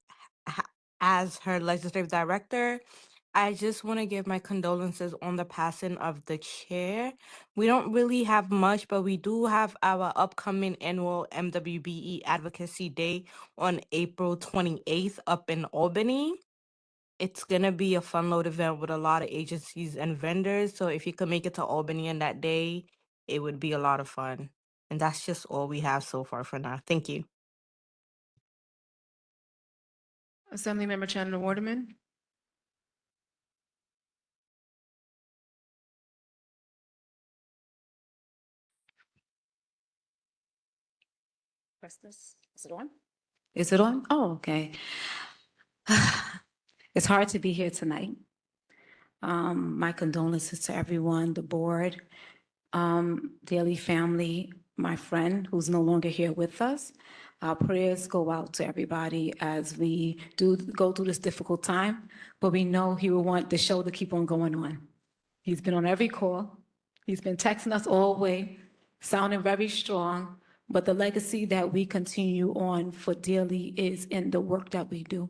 as her legislative director. I just want to give my condolences on the passing of the chair. We don't really have much, but we do have our upcoming annual MWBE Advocacy Day on April 28th up in Albany. It's going to be a fun-load event with a lot of agencies and vendors. So if you could make it to Albany on that day, it would be a lot of fun. And that's just all we have so far for now. Thank you. Assemblymember Chandler Waterman. Press this. Is it on? Is it on? Oh, okay. It's hard to be here tonight. My condolences to everyone, the board, Daily family, my friend who's no longer here with us. Our prayers go out to everybody as we do go through this difficult time, but we know he will want the show to keep on going on. He's been on every call. He's been texting us all the way, sounding very strong, but the legacy that we continue on for Daily is in the work that we do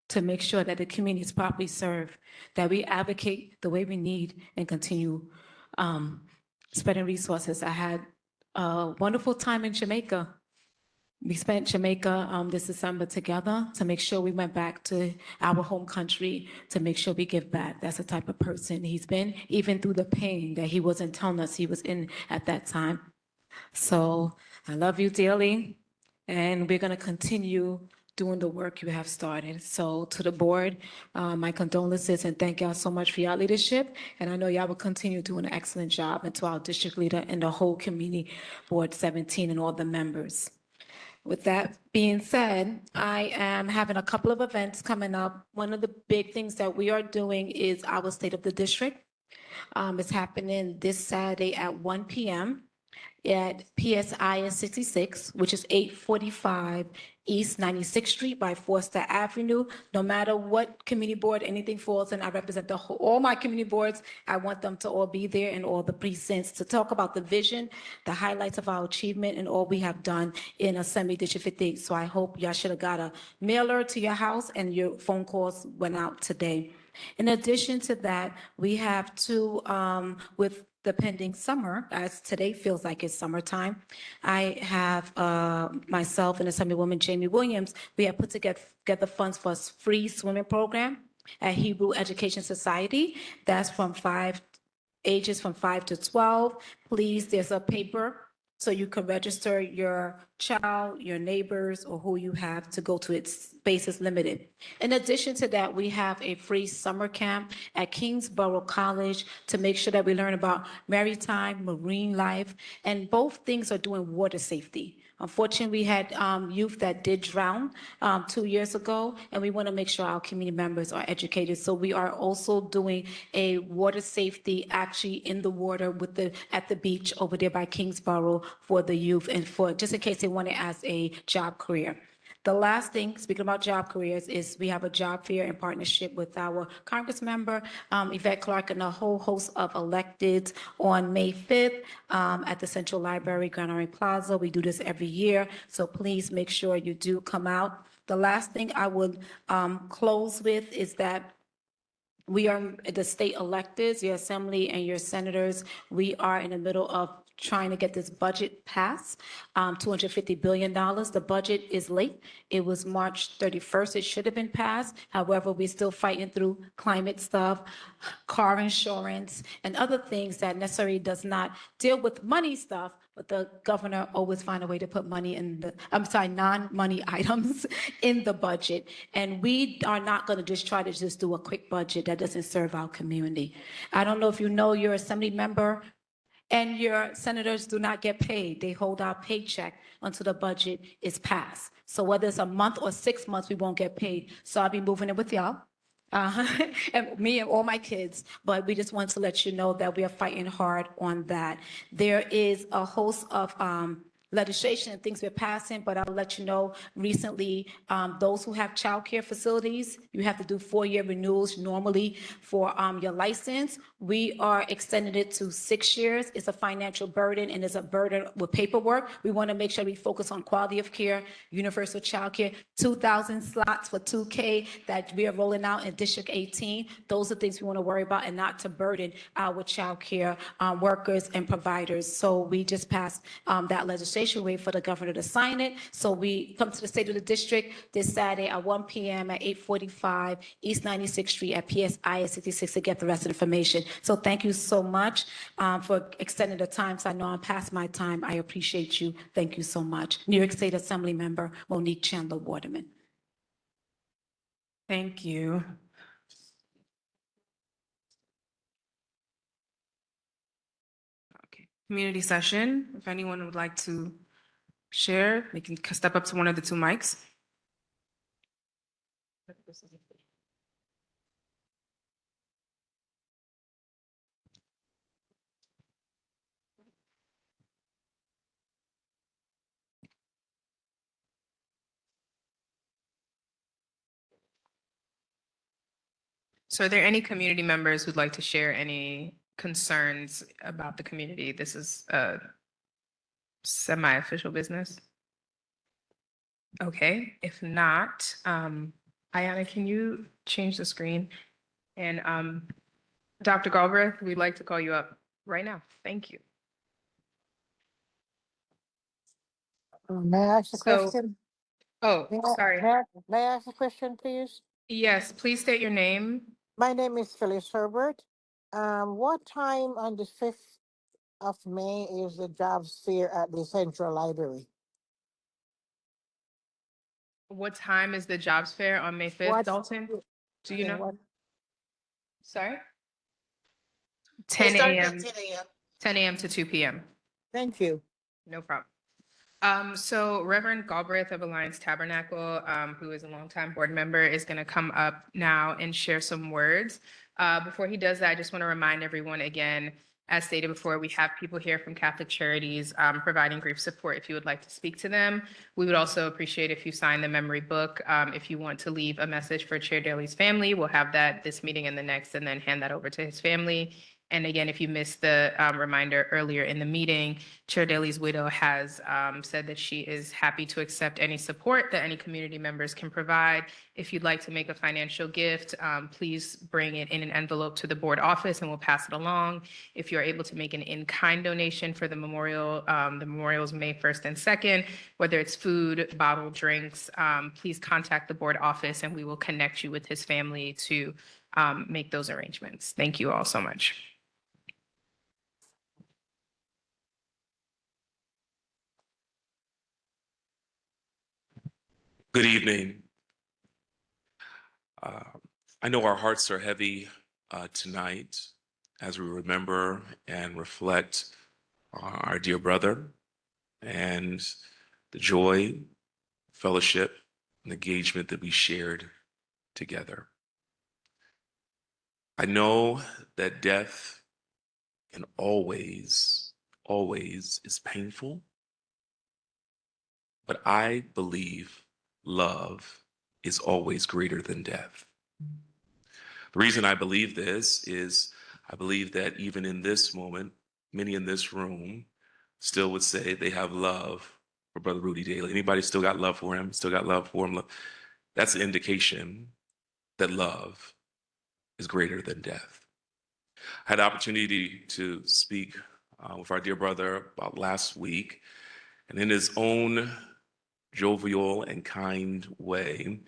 to make sure that the community is properly served, that we advocate the way we need and continue spreading resources. I had a wonderful time in Jamaica. We spent Jamaica this December together to make sure we went back to our home country to make sure we give back. That's the type of person he's been, even through the pain that he wasn't telling us he was in at that time. So I love you dearly, and we're going to continue doing the work you have started. So to the board, my condolences and thank y'all so much for your leadership. And I know y'all will continue doing an excellent job, and to our district leader and the whole Community Board 17 and all the members. With that being said, I am having a couple of events coming up. One of the big things that we are doing is our State of the District. It's happening this Saturday at 1 p.m. at PSI 66, which is 845 East 96th Street by Forster Avenue. No matter what community board anything falls in, I represent all my community boards. I want them to all be there in all the precincts to talk about the vision, the highlights of our achievement, and all we have done in Assembly District 58. So I hope y'all should have got a mailer to your house and your phone calls went out today. In addition to that, we have two, with the pending summer, as today feels like it's summertime. I have myself and Assemblywoman Jamie Williams, we have put together funds for a free swimming program at Hebrew Education Society. That's from ages from 5 to 12. Please, there's a paper so you can register your child, your neighbors, or who you have to go to. Its space is limited. In addition to that, we have a free summer camp at Kingsborough College to make sure that we learn about maritime, marine life, and both things are doing water safety. Unfortunately, we had youth that did drown 2 years ago, and we want to make sure our community members are educated. So we are also doing a water safety actually in the water at the beach over there by Kingsborough for the youth and for just in case they want it as a job career. The last thing, speaking about job careers, is we have a job fair in partnership with our Congress member, Yvette Clark, and a whole host of electeds on May 5th at the Central Library, Grand Army Plaza. We do this every year, so please make sure you do come out. The last thing I would close with is that we are the state electeds, your assembly and your senators. We are in the middle of trying to get this budget passed, $250 billion. The budget is late. It was March 31st. It should have been passed. However, we're still fighting through climate stuff, car insurance, and other things that necessarily does not deal with money stuff, but the governor always find a way to put money in non-money items in the budget. And we are not going to just try to just do a quick budget that doesn't serve our community. I don't know if you know your assembly member and your senators do not get paid. They hold our paycheck until the budget is passed. So whether it's a month or 6 months, we won't get paid. So I'll be moving it with y'all. And me and all my kids, but we just want to let you know that we are fighting hard on that. There is a host of legislation and things we're passing, but I'll let you know recently, those who have childcare facilities, you have to do 4-year renewals normally for your license. We are extending it to 6 years. It's a financial burden and it's a burden with paperwork. We want to make sure we focus on quality of care, universal childcare, 2,000 slots for 2K that we are rolling out in District 18. Those are things we want to worry about and not to burden our childcare workers and providers. So we just passed that legislation. Wait for the governor to sign it. So we come to the state of the district this Saturday at 1 p.m. at 845 East 96th Street at PSIS 66 to get the rest of the information. So thank you so much for extending the time. So I know I'm past my time. I appreciate you. Thank you so much. New York State Assembly Member Monique Chandler Waterman. Thank you. Okay, community session. If anyone would like to share, they can step up to one of the two mics. So are there any community members who'd like to share any concerns about the community? This is a semi-official business. Okay, if not, Ayana, can you change the screen? And Dr. Galbraith, we'd like to call you up right now. Thank you. May I ask a question? Oh, sorry. May I ask a question, please? Yes, please state your name. My name is Phyllis Herbert. What time on the 5th of May is the jobs fair at the Central Library? What time is the jobs fair on May 5th, Dalton? Do you know? Sorry? 10 a.m. 10 a.m. to 2 p.m. Thank you. No problem. So Reverend Galbraith of Alliance Tabernacle, who is a longtime board member, is going to come up now and share some words. Before he does that, I just want to remind everyone again, As stated before, we have people here from Catholic Charities providing grief support if you would like to speak to them. We would also appreciate if you sign the memory book. If you want to leave a message for Chair Daly's family, we'll have that this meeting and the next, and then hand that over to his family. And again, if you missed the reminder earlier in the meeting, Chair Daly's widow has said that she is happy to accept any support that any community members can provide. If you'd like to make a financial gift, please bring it in an envelope to the board office and we'll pass it along. If you're able to make an in-kind donation for the memorials May 1st and 2nd, whether it's food, bottled drinks, please contact the board office and we will connect you with his family to make those arrangements. Thank you all so much. Good evening. I know our hearts are heavy tonight as we remember and reflect our dear brother and the joy, fellowship, and engagement that we shared together. I know that death can always is painful, but I believe love is always greater than death. The reason I believe this is I believe that even in this moment, many in this room still would say they have love for Brother Rudy Daly. Anybody still got love for him? Still got love for him? That's an indication that love is greater than death. I had the opportunity to speak with our dear brother about last week, and in his own jovial and kind way,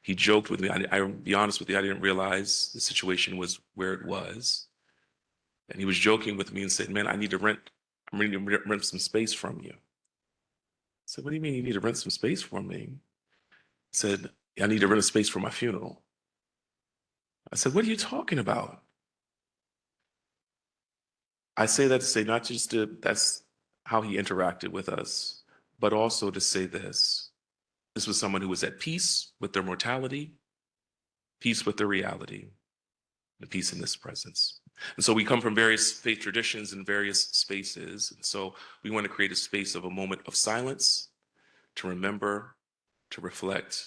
he joked with me. I'll be honest with you, I didn't realize the situation was where it was. And he was joking with me and said, man, I'm ready to rent some space from you. I said, what do you mean you need to rent some space from me? He said, I need to rent a space for my funeral. I said, what are you talking about? I say that to say not just that's how he interacted with us, but also to say this. This was someone who was at peace with their mortality, peace with their reality, and peace in this presence. And so we come from various faith traditions and various spaces. And so we want to create a space of a moment of silence to remember, to reflect,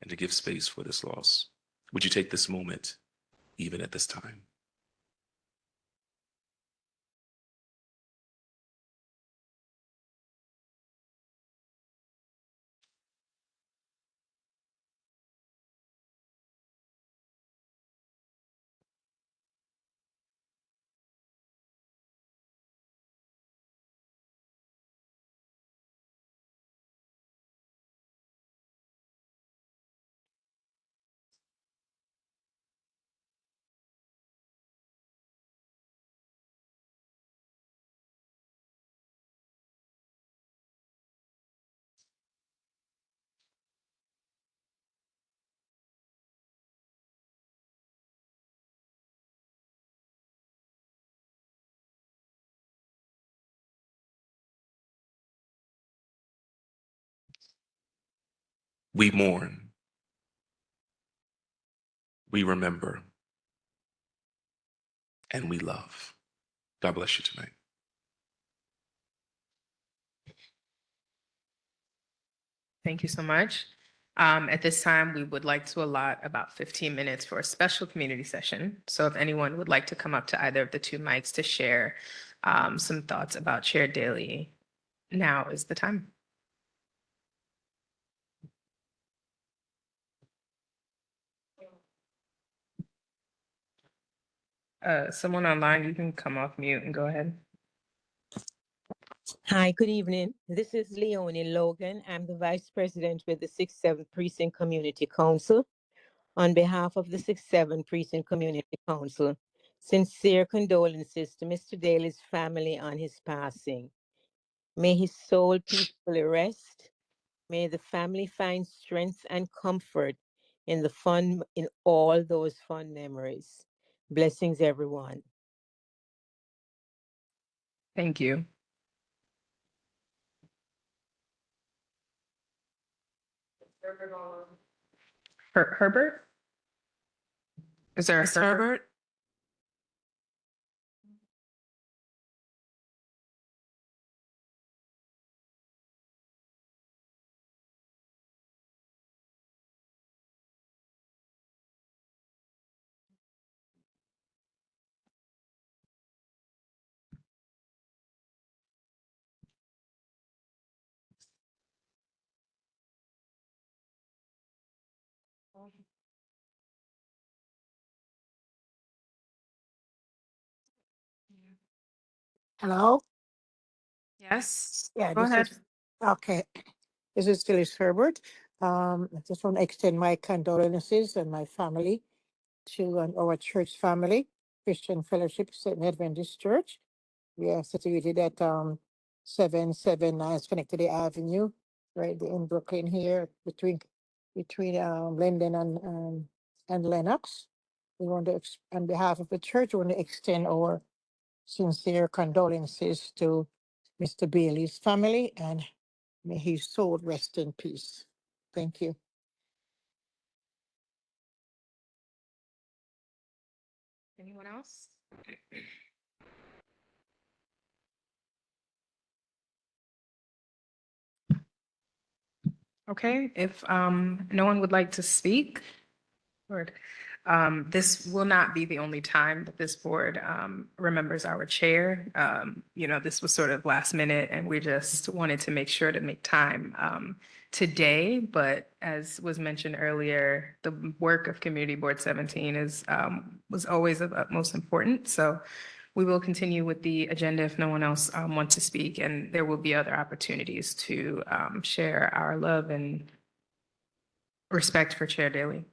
and to give space for this loss. Would you take this moment even at this time? We mourn. We remember. And we love. God bless you tonight. Thank you so much. At this time, we would like to allot about 15 minutes for a special community session. So if anyone would like to come up to either of the two mics to share some thoughts about Chair Daly, now is the time. Someone online, you can come off mute and go ahead. Hi, good evening. This is Leonie Logan. I'm the Vice President with the 6th 7th Precinct Community Council. On behalf of the 6th 7th Precinct Community Council, sincere condolences to Mr. Daly's family on his passing. May his soul peacefully rest. May the family find strength and comfort in all those fond memories. Blessings, everyone. Thank you. Herbert? Is there a Ms. Herbert? Hello? Yes, Yeah, go this ahead. is, okay. This is Phyllis Herbert. I just want to extend my condolences and my family to our church family, Christian Fellowship St. Adventist Church. We are situated at 779 Schenectady Avenue, right in Brooklyn here, between Linden and Lenox. We want to, on behalf of the church, we want to extend our sincere condolences to Mr. Bailey's family, and may his soul rest in peace. Thank you. Anyone else? Okay, if no one would like to speak, Lord, this will not be the only time that this board remembers our chair. You know, this was sort of last minute, and we just wanted to make sure to make time today. But as was mentioned earlier, the work of Community Board 17 is was always of utmost importance. So we will continue with the agenda if no one else wants to speak, and there will be other opportunities to share our love and respect for Chair Daly.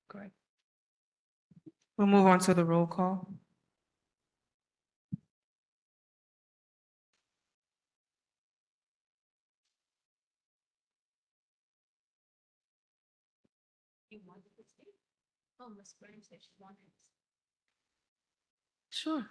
Go ahead. We'll move on to the roll call. Sure.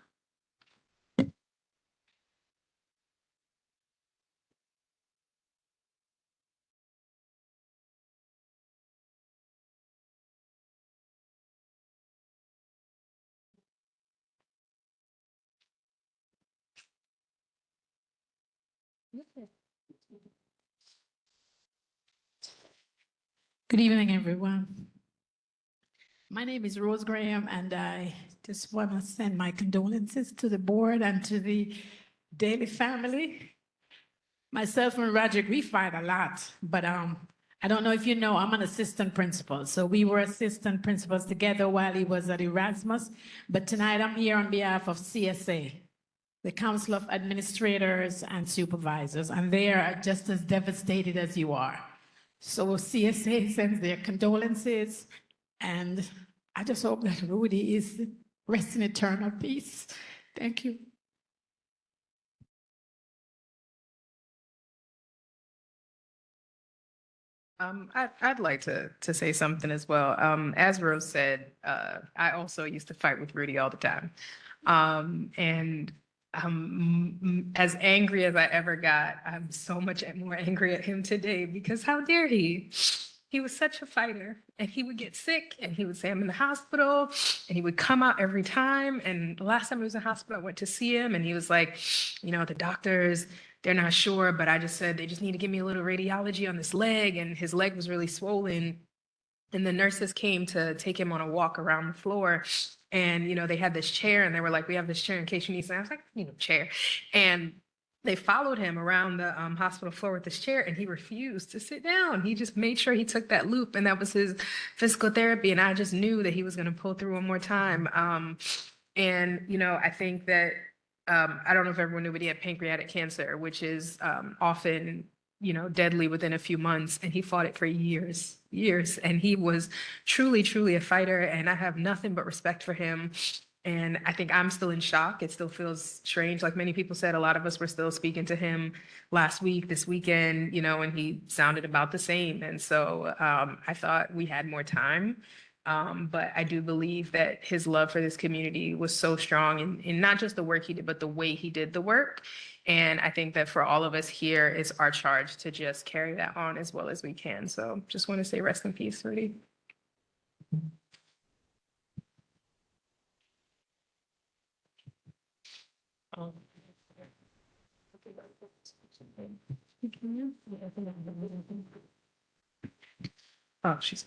Good evening, everyone. My name is Rose Graham, and I just want to send my condolences to the board and to the Daly family. Myself and Roderick, we fight a lot, but I don't know if you know, I'm an assistant principal. So we were assistant principals together while he was at Erasmus. But tonight I'm here on behalf of CSA, the Council of Administrators and Supervisors, and they are just as devastated as you are. So CSA sends their condolences, and I just hope that Rudy is rest in eternal peace. Thank you. I'd like to say something as well. As Rose said, I also used to fight with Rudy all the time. And as angry as I ever got, I'm so much more angry at him today because how dare he? He was such a fighter, and he would get sick and he would say, I'm in the hospital, and he would come out every time. And the last time he was in the hospital, I went to see him, and he was like, you know, the doctors, they're not sure, but I just said they just need to give me a little radiology on this leg, and his leg was really swollen. And the nurses came to take him on a walk around the floor. And, you know, they had this chair, and they were like, we have this chair in case you need something. I was like, you know, chair. And they followed him around the hospital floor with this chair, and he refused to sit down. He just made sure he took that loop, and that was his physical therapy. And I just knew that he was going to pull through one more time. And, you know, I think that I don't know if everyone knew, but he had pancreatic cancer, which is often, you know, deadly within a few months. And he fought it for years. And he was truly, truly a fighter. And I have nothing but respect for him. And I think I'm still in shock. It still feels strange. Like many people said, a lot of us were still speaking to him last week, this weekend, you know, and he sounded about the same. And so I thought we had more time. But I do believe that his love for this community was so strong in not just the work he did, but the way he did the work. And I think that for all of us here, it's our charge to just carry that on as well as we can. So just want to say rest in peace, Rudy. Oh, she's.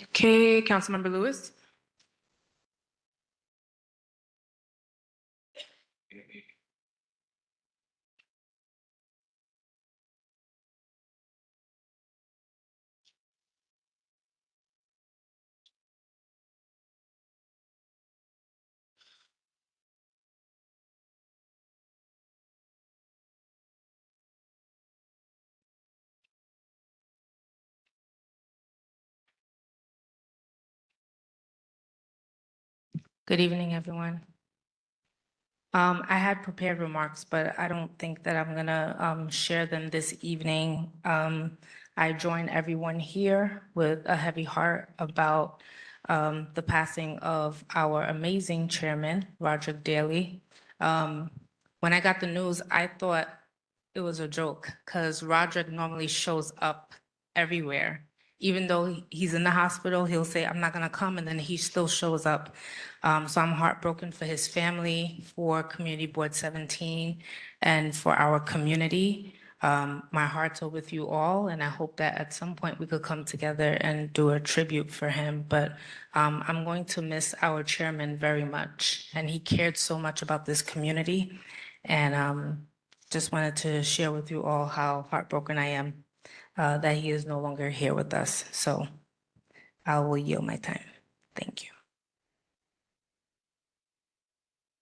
Okay, Councilmember Lewis. Good evening, everyone. I had prepared remarks, but I don't think that I'm gonna share them this evening. I join everyone here with a heavy heart about the passing of our amazing chairman, Roderick Daly. When I got the news, I thought it was a joke because Roderick normally shows up everywhere. Even though he's in the hospital, he'll say, I'm not gonna come, and then he still shows up. So I'm heartbroken for his family, for Community Board 17, and for our community. My hearts are with you all, and I hope that at some point we could come together and do a tribute for him. But I'm going to miss our chairman very much, and he cared so much about this community. And just wanted to share with you all how heartbroken I am that he is no longer here with us. So I will yield my time. Thank you.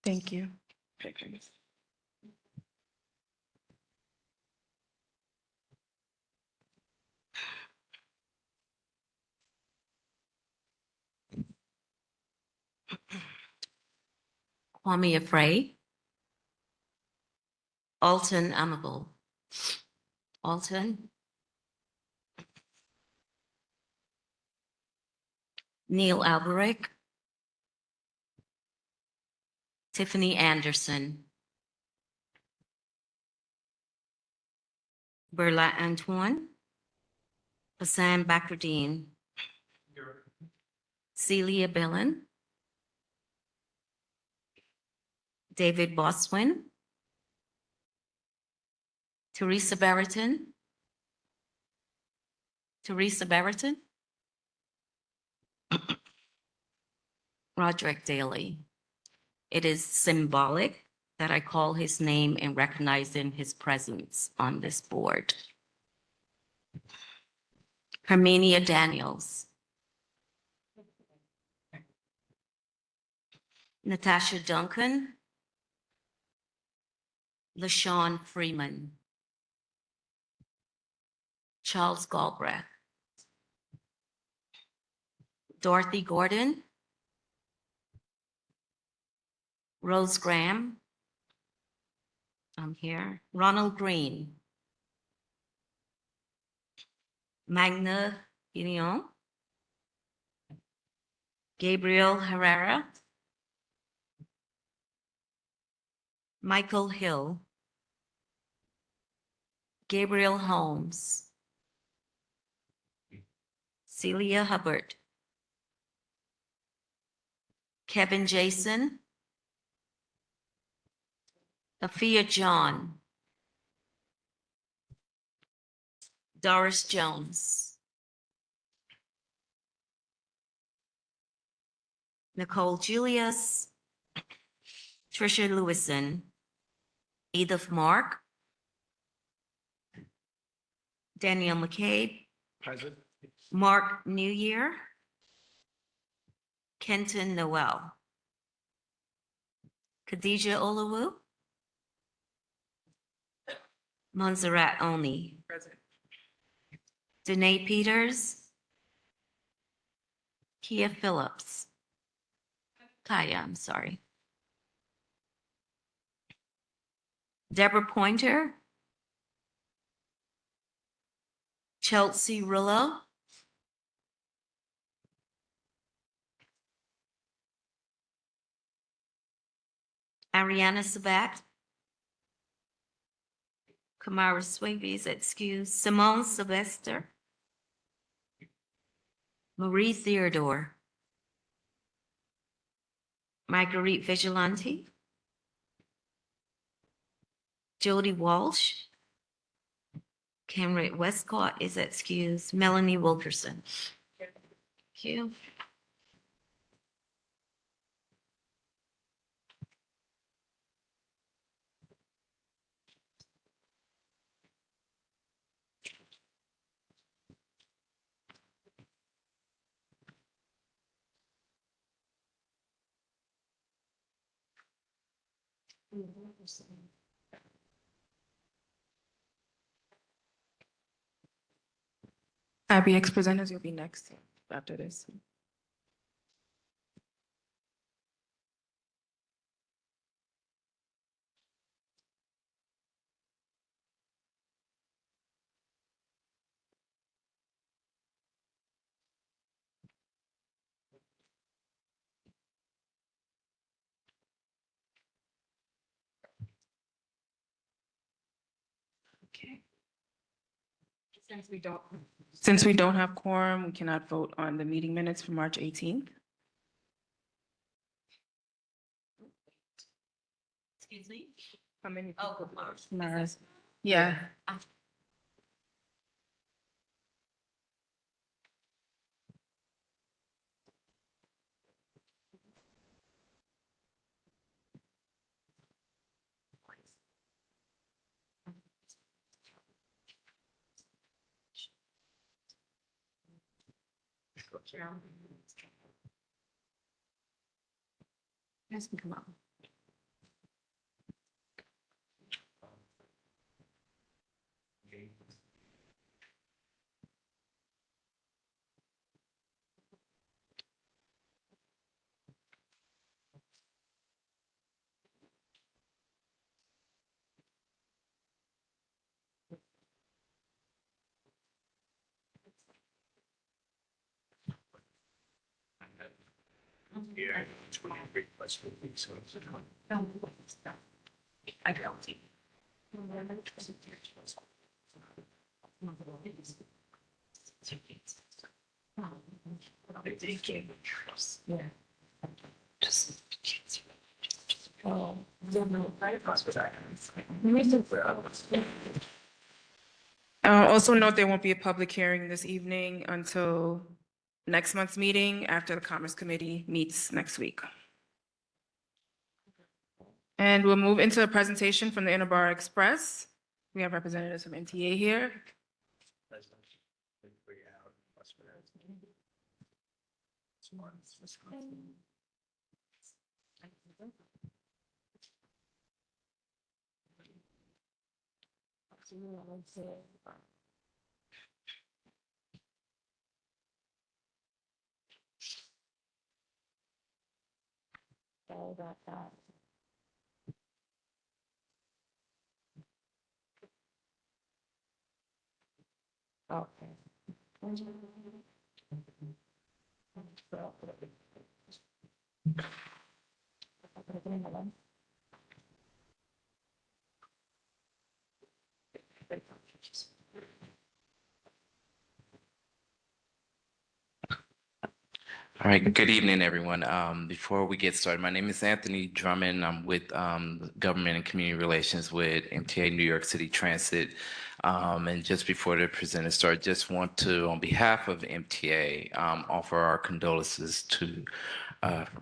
Thank you. Kwame Afraid. Alton Amable. Alton. Neil Alberic. Tiffany Anderson. Berla Antoine. Hassan Bakrdeen. Celia Billen. David Boswin. Teresa Barrington. Teresa Barrington. Roderick Daly. It is symbolic that I call his name in recognizing his presence on this board. Herminia Daniels. Natasha Duncan. LaShawn Freeman. Charles Galbraith. Dorothy Gordon. Rose Graham. I'm here. Ronald Green. Magna Guillon. Gabriel Herrera. Michael Hill. Gabriel Holmes. Celia Hubbard. Kevin Jason. Afia John. Doris Jones. Nicole Julius. Tricia Lewison. Edith Mark. Daniel McCabe. Present. Mark New Year. Kenton Noel. Khadija Olawu. Montserrat Oni. Present. Danae Peters. Kia Phillips. Kaya, I'm sorry. Deborah Pointer. Chelsea Rillo. Ariana Sabat. Kamara Swabies, excuse. Simone Sylvester. Marie Theodore. Marguerite Vigilante. Jody Walsh. Kenrick Westcott is excused. Melanie Wilkerson. Thank you. IBX presenters, you'll be next after this. Since we don't have quorum, we cannot vote on the meeting minutes for March 18th. Excuse me? How many? Oh, Mars. Yeah. Yes, come on. Yeah. I don't see. Yeah. Just. Oh, yeah, no, Also note there won't be a public hearing this evening until next month's meeting after the Commerce Committee meets next week. And we'll move into a presentation from the Inner Express. We have representatives from MTA here. Sorry about that. Okay. All right, good evening, everyone. Before we get started, my name is Anthony Drummond. I'm with Government and Community Relations with MTA New York City Transit. And just before the presenter start, just want to, on behalf of MTA, offer our condolences to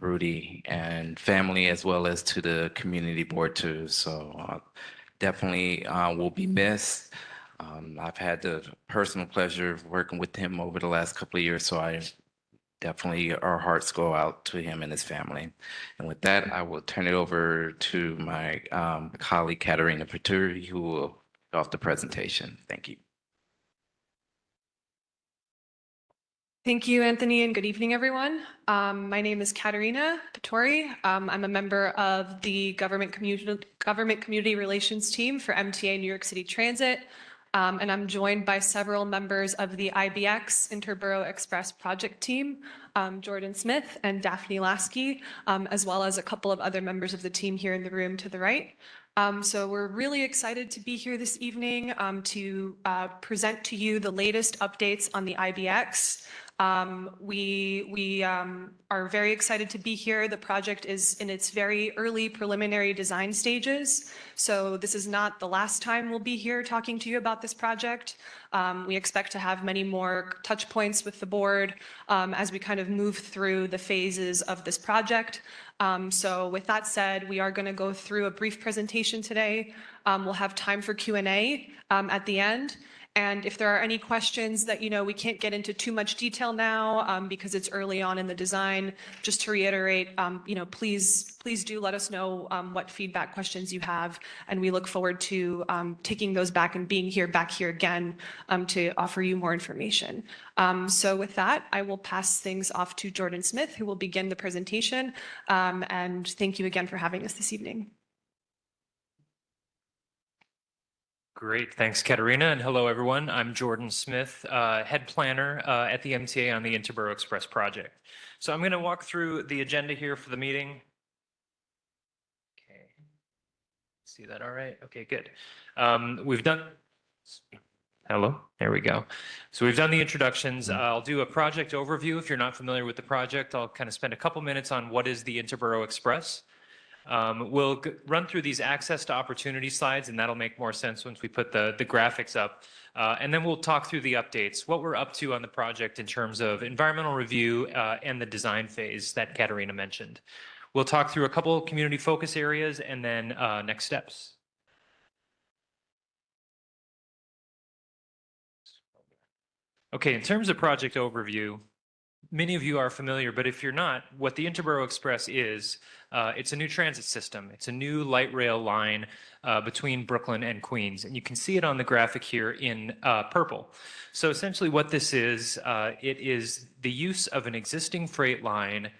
Rudy and family, as well as to the community board too. So definitely will be missed. I've had the personal pleasure of working with him over the last couple of years, so I definitely our hearts go out to him and his family. And with that, I will turn it over to my colleague, Katerina Paturi, who will kick off the presentation. Thank you. Thank you, Anthony, and good evening, everyone. My name is Katerina Patori. I'm a member of the Government Community Relations team for MTA New York City Transit. And I'm joined by several members of the IBX Interborough Express project team, Jordan Smith and Daphne Lasky, as well as a couple of other members of the team here in the room to the right. So we're really excited to be here this evening to present to you the latest updates on the IBX. We are very excited to be here. The project is in its very early preliminary design stages. So this is not the last time we'll be here talking to you about this project. We expect to have many more touch points with the board as we kind of move through the phases of this project. So with that said, we are going to go through a brief presentation today. We'll have time for Q&A at the end. And if there are any questions that, we can't get into too much detail now because it's early on in the design, just to reiterate, please do let us know what feedback questions you have. And we look forward to taking those back and being back here again to offer you more information. So with that, I will pass things off to Jordan Smith, who will begin the presentation. And thank you again for having us this evening. Great, thanks, Katerina, and hello, everyone. I'm Jordan Smith, head planner at the MTA on the Interborough Express project. So I'm going to walk through the agenda here for the meeting. Okay, see that all right? Okay, good. We've done. Hello, there we go. So we've done the introductions. I'll do a project overview. If you're not familiar with the project, I'll kind of spend a couple minutes on what is the Interborough Express. We'll run through these access to opportunity slides, and that'll make more sense once we put the graphics up. And then we'll talk through the updates, what we're up to on the project in terms of environmental review and the design phase that Katarina mentioned. We'll talk through a couple community focus areas and then next steps. Okay, in terms of project overview, many of you are familiar, but if you're not, what the Interborough Express is, it's a new transit system. It's a new light rail line between Brooklyn and Queens. And you can see it on the graphic here in purple. So essentially what this is, it is the use of an existing freight line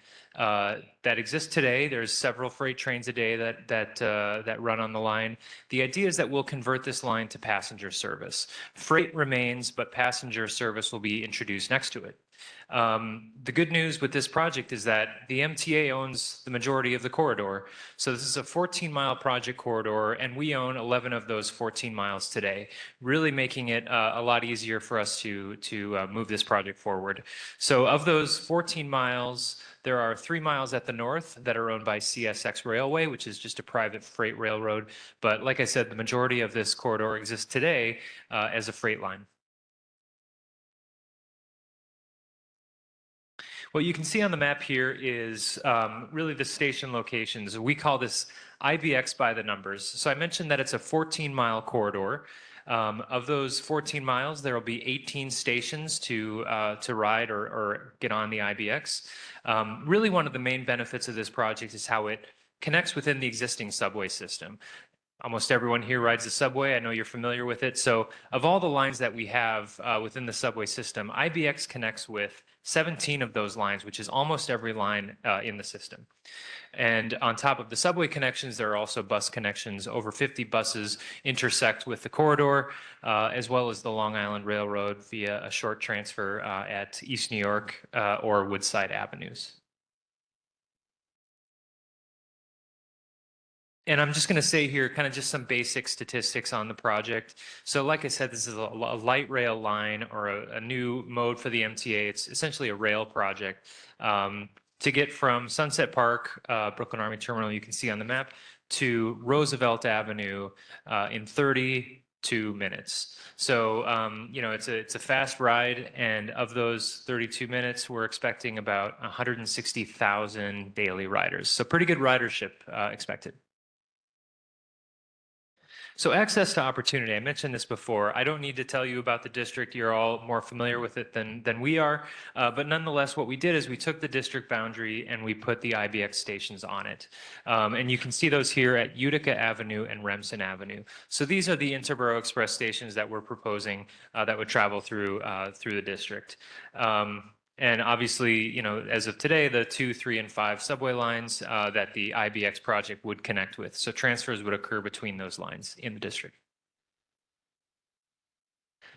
that exists today. There's several freight trains a day that run on the line. The idea is that we'll convert this line to passenger service. Freight remains, but passenger service will be introduced next to it. The good news with this project is that the MTA owns the majority of the corridor. So this is a 14-mile project corridor, and we own 11 of those 14 miles today, really making it a lot easier for us to move this project forward. So of those 14 miles, there are 3 miles at the north that are owned by CSX Railway, which is just a private freight railroad. But like I said, the majority of this corridor exists today as a freight line. What you can see on the map here is really the station locations. We call this IBX by the numbers. So I mentioned that it's a 14-mile corridor. Of those 14 miles, there will be 18 stations to ride or get on the IBX. Really, one of the main benefits of this project is how it connects within the existing subway system. Almost everyone here rides the subway. I know you're familiar with it. So of all the lines that we have within the subway system, IBX connects with 17 of those lines, which is almost every line in the system. And on top of the subway connections, there are also bus connections. Over 50 buses intersect with the corridor, as well as the Long Island Railroad via a short transfer at East New York or Woodside Avenues. And I'm just going to say here kind of just some basic statistics on the project. So like I said, this is a light rail line or a new mode for the MTA. It's essentially a rail project. To get from Sunset Park, Brooklyn Army Terminal, you can see on the map, to Roosevelt Avenue in 32 minutes. So, you know, it's a fast ride. And of those 32 minutes, we're expecting about 160,000 daily riders. So pretty good ridership expected. So access to opportunity, I mentioned this before. I don't need to tell you about the district. You're all more familiar with it than we are. But nonetheless, what we did is we took the district boundary and we put the IBX stations on it. And you can see those here at Utica Avenue and Remsen Avenue. So these are the Interborough Express stations that we're proposing that would travel through the district. And obviously, you know, as of today, the 2, 3, and 5 subway lines that the IBX project would connect with. So transfers would occur between those lines in the district.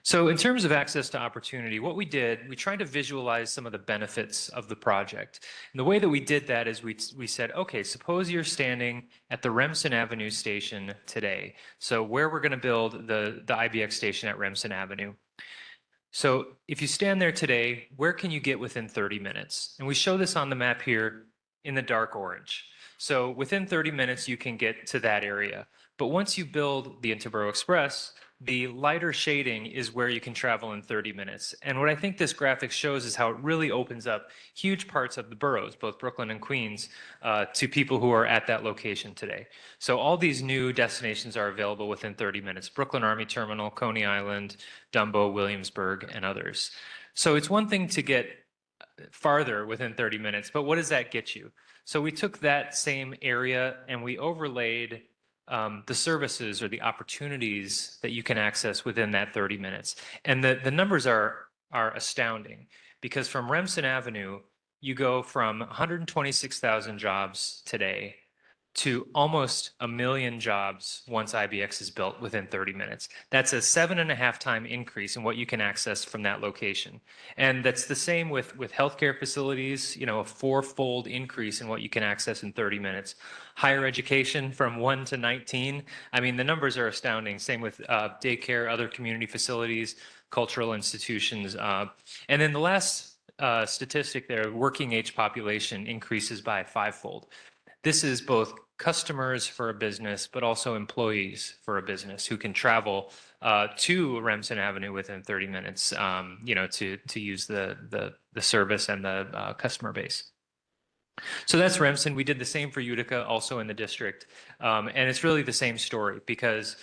So in terms of access to opportunity, what we did, we tried to visualize some of the benefits of the project. And the way that we did that is we said, okay, suppose you're standing at the Remsen Avenue station today. So where we're going to build the IBX station at Remsen Avenue. So if you stand there today, where can you get within 30 minutes? And we show this on the map here in the dark orange. So within 30 minutes, you can get to that area. But once you build the Interborough Express, the lighter shading is where you can travel in 30 minutes. And what I think this graphic shows is how it really opens up huge parts of the boroughs, both Brooklyn and Queens, to people who are at that location today. So all these new destinations are available within 30 minutes. Brooklyn Army Terminal, Coney Island, Dumbo, Williamsburg, and others. So it's one thing to get farther within 30 minutes, but what does that get you? So we took that same area and we overlaid the services or the opportunities that you can access within that 30 minutes. And the numbers are astounding because from Remsen Avenue, you go from 126,000 jobs today to almost 1 million jobs once IBX is built within 30 minutes. That's a 7.5 time increase in what you can access from that location. And that's the same with healthcare facilities, you know, a 4-fold increase in what you can access in 30 minutes. Higher education from 1 to 19. I mean, the numbers are astounding. Same with daycare, other community facilities, cultural institutions. And then the last statistic there, working age population increases by 5-fold. This is both customers for a business, but also employees for a business who can travel to Remsen Avenue within 30 minutes, you know, to use the service and the customer base. So that's Remsen. We did the same for Utica, also in the district. And it's really the same story because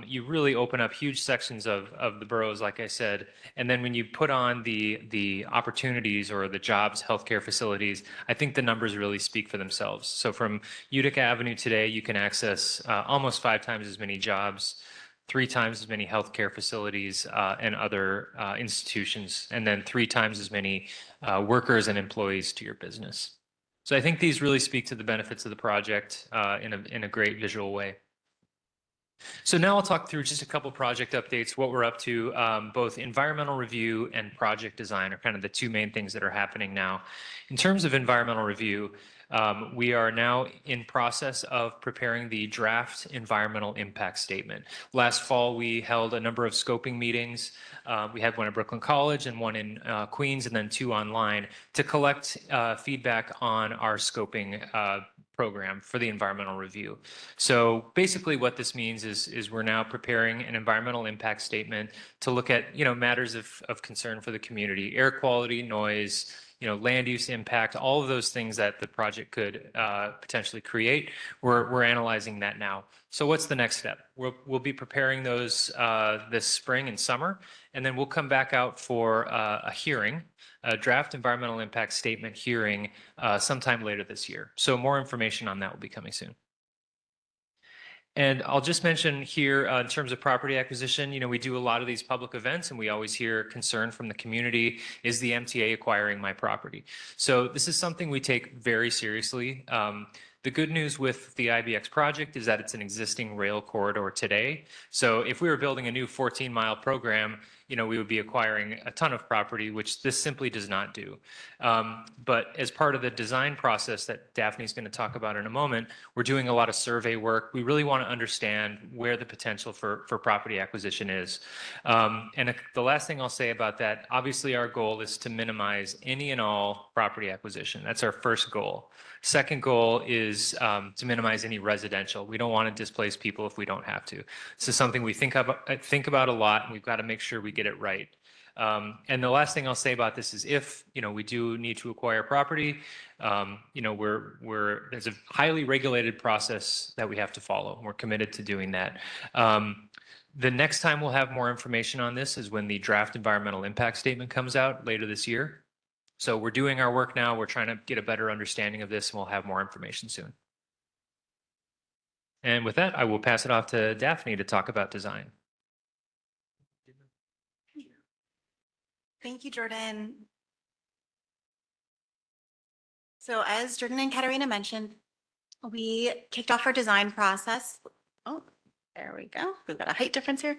you really open up huge sections of the boroughs, like I said. And then when you put on the opportunities or the jobs, healthcare facilities, I think the numbers really speak for themselves. So from Utica Avenue today, you can access almost 5 times as many jobs, 3 times as many healthcare facilities and other institutions, and then 3 times as many workers and employees to your business. So I think these really speak to the benefits of the project in a great visual way. So now I'll talk through just a couple project updates, what we're up to. Both environmental review and project design are kind of the 2 main things that are happening now. In terms of environmental review, we are now in process of preparing the draft environmental impact statement. Last fall, we held a number of scoping meetings. We had one at Brooklyn College and one in Queens, and then 2 online to collect feedback on our scoping program for the environmental review. So basically what this means is we're now preparing an environmental impact statement to look at, you know, matters of concern for the community, air quality, noise, you know, land use impact, all of those things that the project could potentially create. We're analyzing that now. So what's the next step? We'll be preparing those this spring and summer, and then we'll come back out for a hearing, a draft environmental impact statement hearing sometime later this year. So more information on that will be coming soon. And I'll just mention here in terms of property acquisition, you know, we do a lot of these public events and we always hear concern from the community, is the MTA acquiring my property? So this is something we take very seriously. The good news with the IBX project is that it's an existing rail corridor today. So if we were building a new 14-mile program, you know, we would be acquiring a ton of property, which this simply does not do. But as part of the design process that Daphne's going to talk about in a moment, we're doing a lot of survey work. We really want to understand where the potential for property acquisition is. And the last thing I'll say about that, obviously our goal is to minimize any and all property acquisition. That's our first goal. Second goal is to minimize any residential. We don't want to displace people if we don't have to. This is something we think about a lot, and we've got to make sure we get it right. And the last thing I'll say about this is if, you know, we do need to acquire property, you know, there's a highly regulated process that we have to follow. We're committed to doing that. The next time we'll have more information on this is when the draft environmental impact statement comes out later this year. So we're doing our work now. We're trying to get a better understanding of this, and we'll have more information soon. And with that, I will pass it off to Daphne to talk about design. Thank you, Jordan. So as Jordan and Katarina mentioned, we kicked off our design process. Oh, there we go. We've got a height difference here.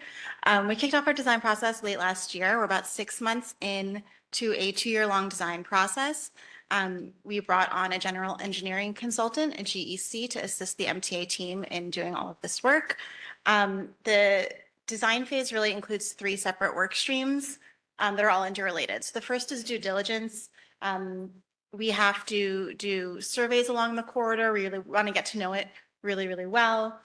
We kicked off our design process late last year. We're about 6 months in to a 2-year-long design process. We brought on a general engineering consultant, a GEC, to assist the MTA team in doing all of this work. The design phase really includes 3 separate work streams that are all interrelated. So the first is due diligence. We have to do surveys along the corridor. We really want to get to know it really, really well.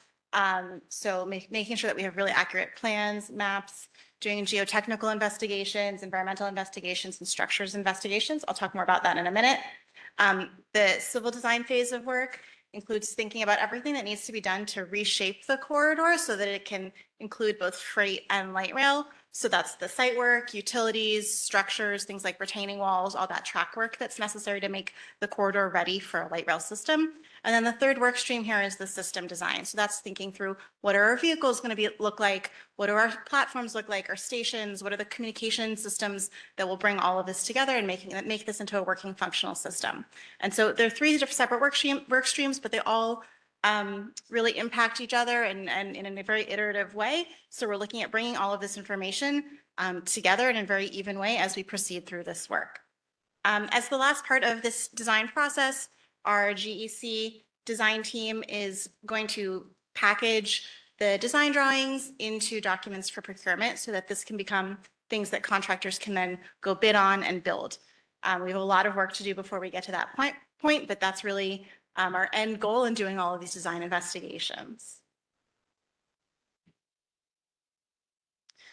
So making sure that we have really accurate plans, maps, doing geotechnical investigations, environmental investigations, and structures investigations. I'll talk more about that in a minute. The civil design phase of work includes thinking about everything that needs to be done to reshape the corridor so that it can include both freight and light rail. So that's the site work, utilities, structures, things like retaining walls, all that track work that's necessary to make the corridor ready for a light rail system. And then the third work stream here is the system design. So that's thinking through what are our vehicles going to look like? What do our platforms look like? Our stations? What are the communication systems that will bring all of this together and make this into a working functional system? And so there are 3 separate work streams, but they all really impact each other and in a very iterative way. So we're looking at bringing all of this information together in a very even way as we proceed through this work. As the last part of this design process, our GEC design team is going to package the design drawings into documents for procurement so that this can become things that contractors can then go bid on and build. We have a lot of work to do before we get to that point, but that's really our end goal in doing all of these design investigations.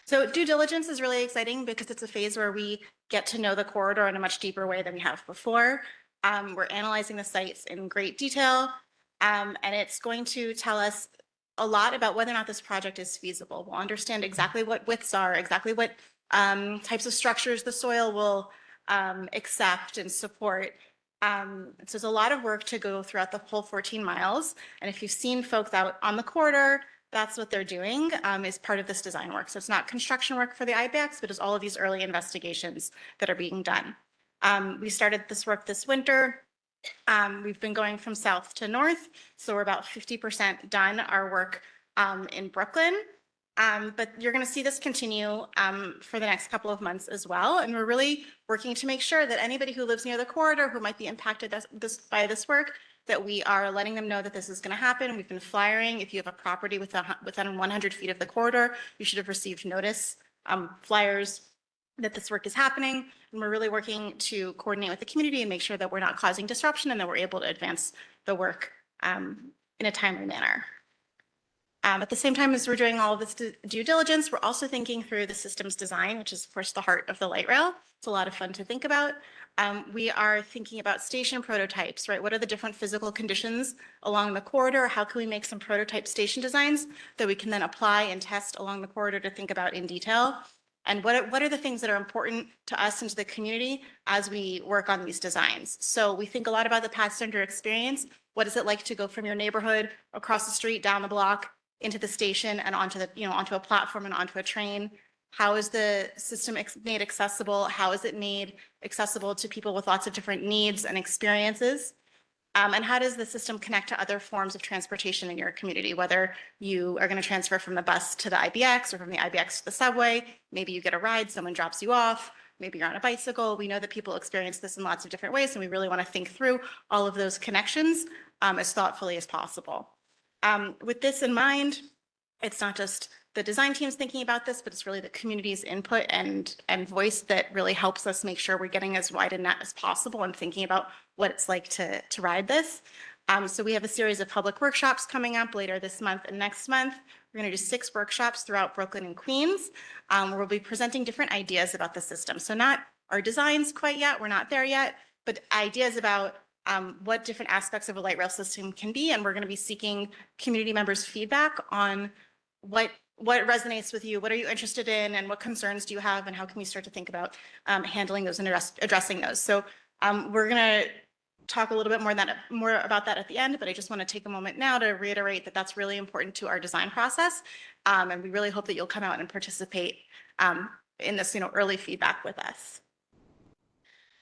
So due diligence is really exciting because it's a phase where we get to know the corridor in a much deeper way than we have before. We're analyzing the sites in great detail, and it's going to tell us a lot about whether or not this project is feasible. We'll understand exactly what widths are, exactly what types of structures the soil will accept and support. So there's a lot of work to go throughout the whole 14 miles. And if you've seen folks out on the corridor, that's what they're doing is part of this design work. So it's not construction work for the IBEX, but it's all of these early investigations that are being done. We started this work this winter. We've been going from south to north, so we're about 50% done our work in Brooklyn. But you're going to see this continue for the next couple of months as well. And we're really working to make sure that anybody who lives near the corridor who might be impacted by this work, that we are letting them know that this is going to happen. We've been flyering. If you have a property within 100 feet of the corridor, you should have received notice, flyers that this work is happening. And we're really working to coordinate with the community and make sure that we're not causing disruption and that we're able to advance the work in a timely manner. At the same time as we're doing all of this due diligence, we're also thinking through the systems design, which is of course the heart of the light rail. It's a lot of fun to think about. We are thinking about station prototypes, right? What are the different physical conditions along the corridor? How can we make some prototype station designs that we can then apply and test along the corridor to think about in detail? And what are the things that are important to us and to the community as we work on these designs? So we think a lot about the passenger experience. What is it like to go from your neighborhood across the street, down the block, into the station and onto the, onto a platform and onto a train? How is the system made accessible? How is it made accessible to people with lots of different needs and experiences? And how does the system connect to other forms of transportation in your community, whether you are going to transfer from the bus to the IBX or from the IBX to the subway? Maybe you get a ride, someone drops you off. Maybe you're on a bicycle. We know that people experience this in lots of different ways, and we really want to think through all of those connections as thoughtfully as possible. With this in mind, it's not just the design teams thinking about this, but it's really the community's input and voice that really helps us make sure we're getting as wide a net as possible and thinking about what it's like to ride this. So we have a series of public workshops coming up later this month and next month. We're going to do 6 workshops throughout Brooklyn and Queens, where we'll be presenting different ideas about the system. So not our designs quite yet, we're not there yet, but ideas about what different aspects of a light rail system can be. And we're going to be seeking community members' feedback on what resonates with you, what are you interested in, and what concerns do you have, and how can we start to think about handling those and addressing those. So we're going to talk a little bit more about that at the end, but I just want to take a moment now to reiterate that that's really important to our design process. And we really hope that you'll come out and participate in this early feedback with us.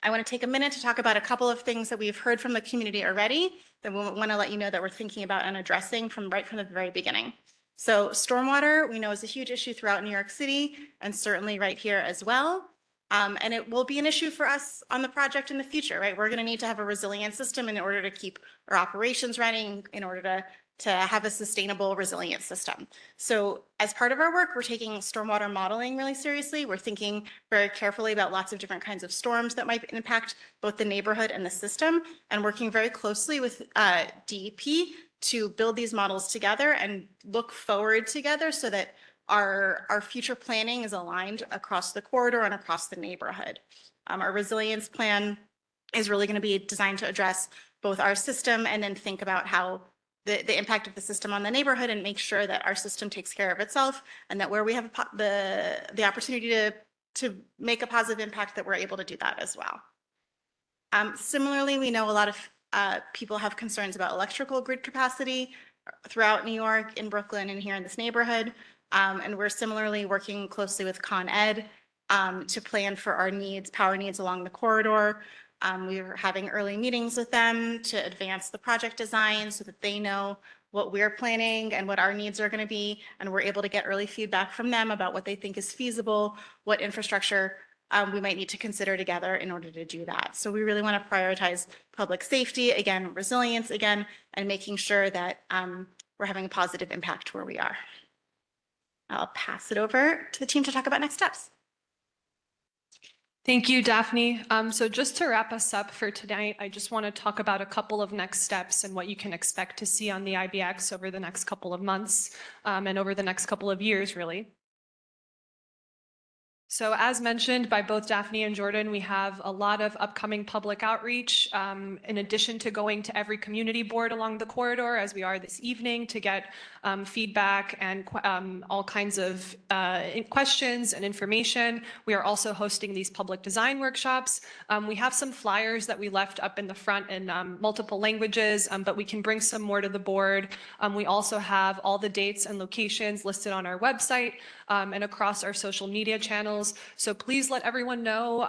I want to take a minute to talk about a couple of things that we've heard from the community already that we want to let you know that we're thinking about and addressing right from the very beginning. So stormwater, we know, is a huge issue throughout New York City and certainly right here as well. And it will be an issue for us on the project in the future, right? We're going to need to have a resilient system in order to keep our operations running, in order to have a sustainable, resilient system. So as part of our work, we're taking stormwater modeling really seriously. We're thinking very carefully about lots of different kinds of storms that might impact both the neighborhood and the system, and working very closely with DEP to build these models together and look forward together so that our future planning is aligned across the corridor and across the neighborhood. Our resilience plan is really going to be designed to address both our system and then think about how the impact of the system on the neighborhood, and make sure that our system takes care of itself, and that where we have the opportunity to make a positive impact, that we're able to do that as well. Similarly, we know a lot of people have concerns about electrical grid capacity throughout New York, in Brooklyn, and here in this neighborhood. And we're similarly working closely with Con Ed to plan for our needs, power needs along the corridor. We were having early meetings with them to advance the project design so that they know what we're planning and what our needs are going to be. And we're able to get early feedback from them about what they think is feasible, what infrastructure we might need to consider together in order to do that. So we really want to prioritize public safety, again, resilience again, and making sure that we're having a positive impact where we are. I'll pass it over to the team to talk about next steps. Thank you, Daphne. So just to wrap us up for tonight, I just want to talk about a couple of next steps and what you can expect to see on the IBX over the next couple of months and over the next couple of years, really. So as mentioned by both Daphne and Jordan, we have a lot of upcoming public outreach in addition to going to every community board along the corridor as we are this evening to get feedback and all kinds of questions and information. We are also hosting these public design workshops. We have some flyers that we left up in the front in multiple languages, but we can bring some more to the board. We also have all the dates and locations listed on our website and across our social media channels. So please let everyone know,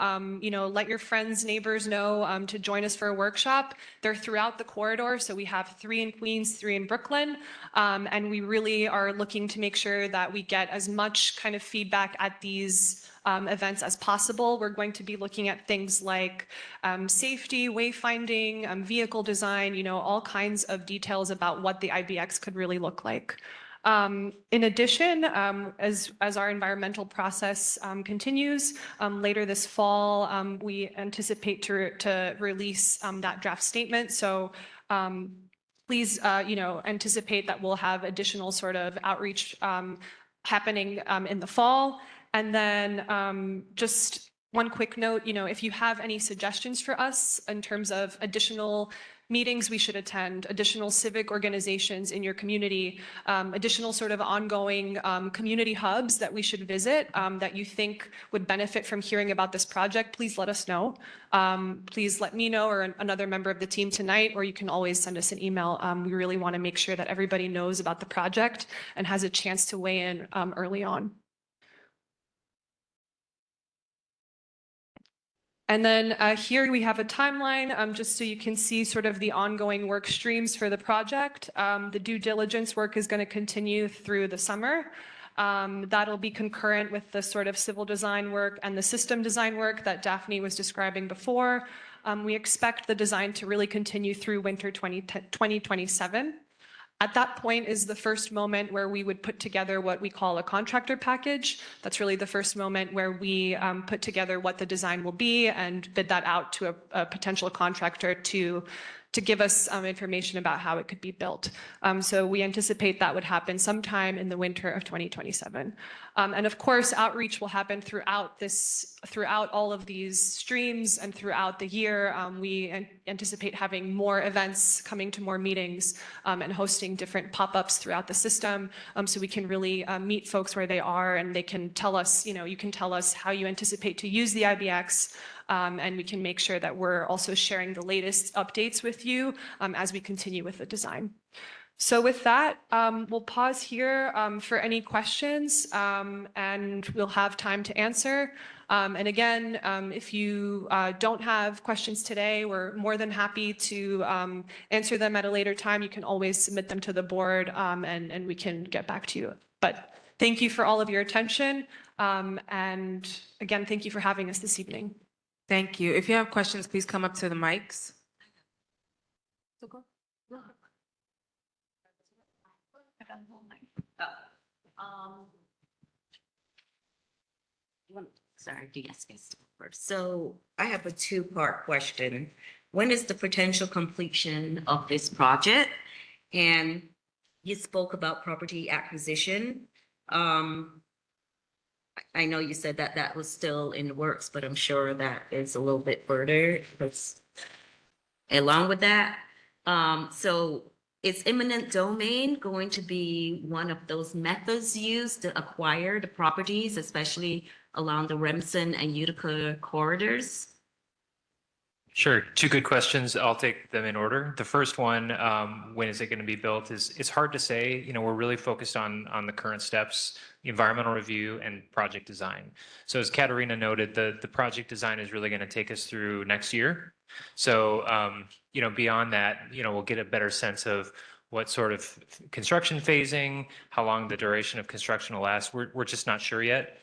let your friends, neighbors know to join us for a workshop. They're throughout the corridor. So we have 3 in Queens, 3 in Brooklyn. And we really are looking to make sure that we get as much kind of feedback at these events as possible. We're going to be looking at things like safety, wayfinding, vehicle design, all kinds of details about what the IBX could really look like. In addition, as our environmental process continues, later this fall, we anticipate to release that draft statement. So please, anticipate that we'll have additional sort of outreach happening in the fall. And then just one quick note, if you have any suggestions for us in terms of additional meetings we should attend, additional civic organizations in your community, additional sort of ongoing community hubs that we should visit that you think would benefit from hearing about this project, please let us know. Please let me know or another member of the team tonight, or you can always send us an email. We really want to make sure that everybody knows about the project and has a chance to weigh in early on. And then here we have a timeline just so you can see sort of the ongoing work streams for the project. The due diligence work is going to continue through the summer. That'll be concurrent with the sort of civil design work and the system design work that Daphne was describing before. We expect the design to really continue through winter 2027. At that point is the first moment where we would put together what we call a contractor package. That's really the first moment where we put together what the design will be and bid that out to a potential contractor to give us information about how it could be built. So we anticipate that would happen sometime in the winter of 2027. And of course, outreach will happen throughout all of these streams and throughout the year. We anticipate having more events, coming to more meetings, and hosting different pop-ups throughout the system, so we can really meet folks where they are, and they can tell us, you can tell us how you anticipate to use the IBX, and we can make sure that we're also sharing the latest updates with you as we continue with the design. So with that, we'll pause here for any questions, and we'll have time to answer. And again, if you don't have questions today, we're more than happy to answer them at a later time. You can always submit them to the board, and we can get back to you. But thank you for all of your attention. And again, thank you for having us this evening. Thank you. If you have questions, please come up to the mics. Sorry, yes, first. So I have a 2-part question. When is the potential completion of this project? And you spoke about property acquisition. I know you said that that was still in the works, but I'm sure that is a little bit further. Because along with that, so is eminent domain going to be one of those methods used to acquire the properties, especially along the Remsen and Utica corridors? Sure. 2 good questions. I'll take them in order. The first one, when is it going to be built, is it's hard to say. We're really focused on the current steps. environmental review, and project design. So as Katerina noted, the project design is really going to take us through next year. So, beyond that, we'll get a better sense of what sort of construction phasing, how long the duration of construction will last. We're just not sure yet.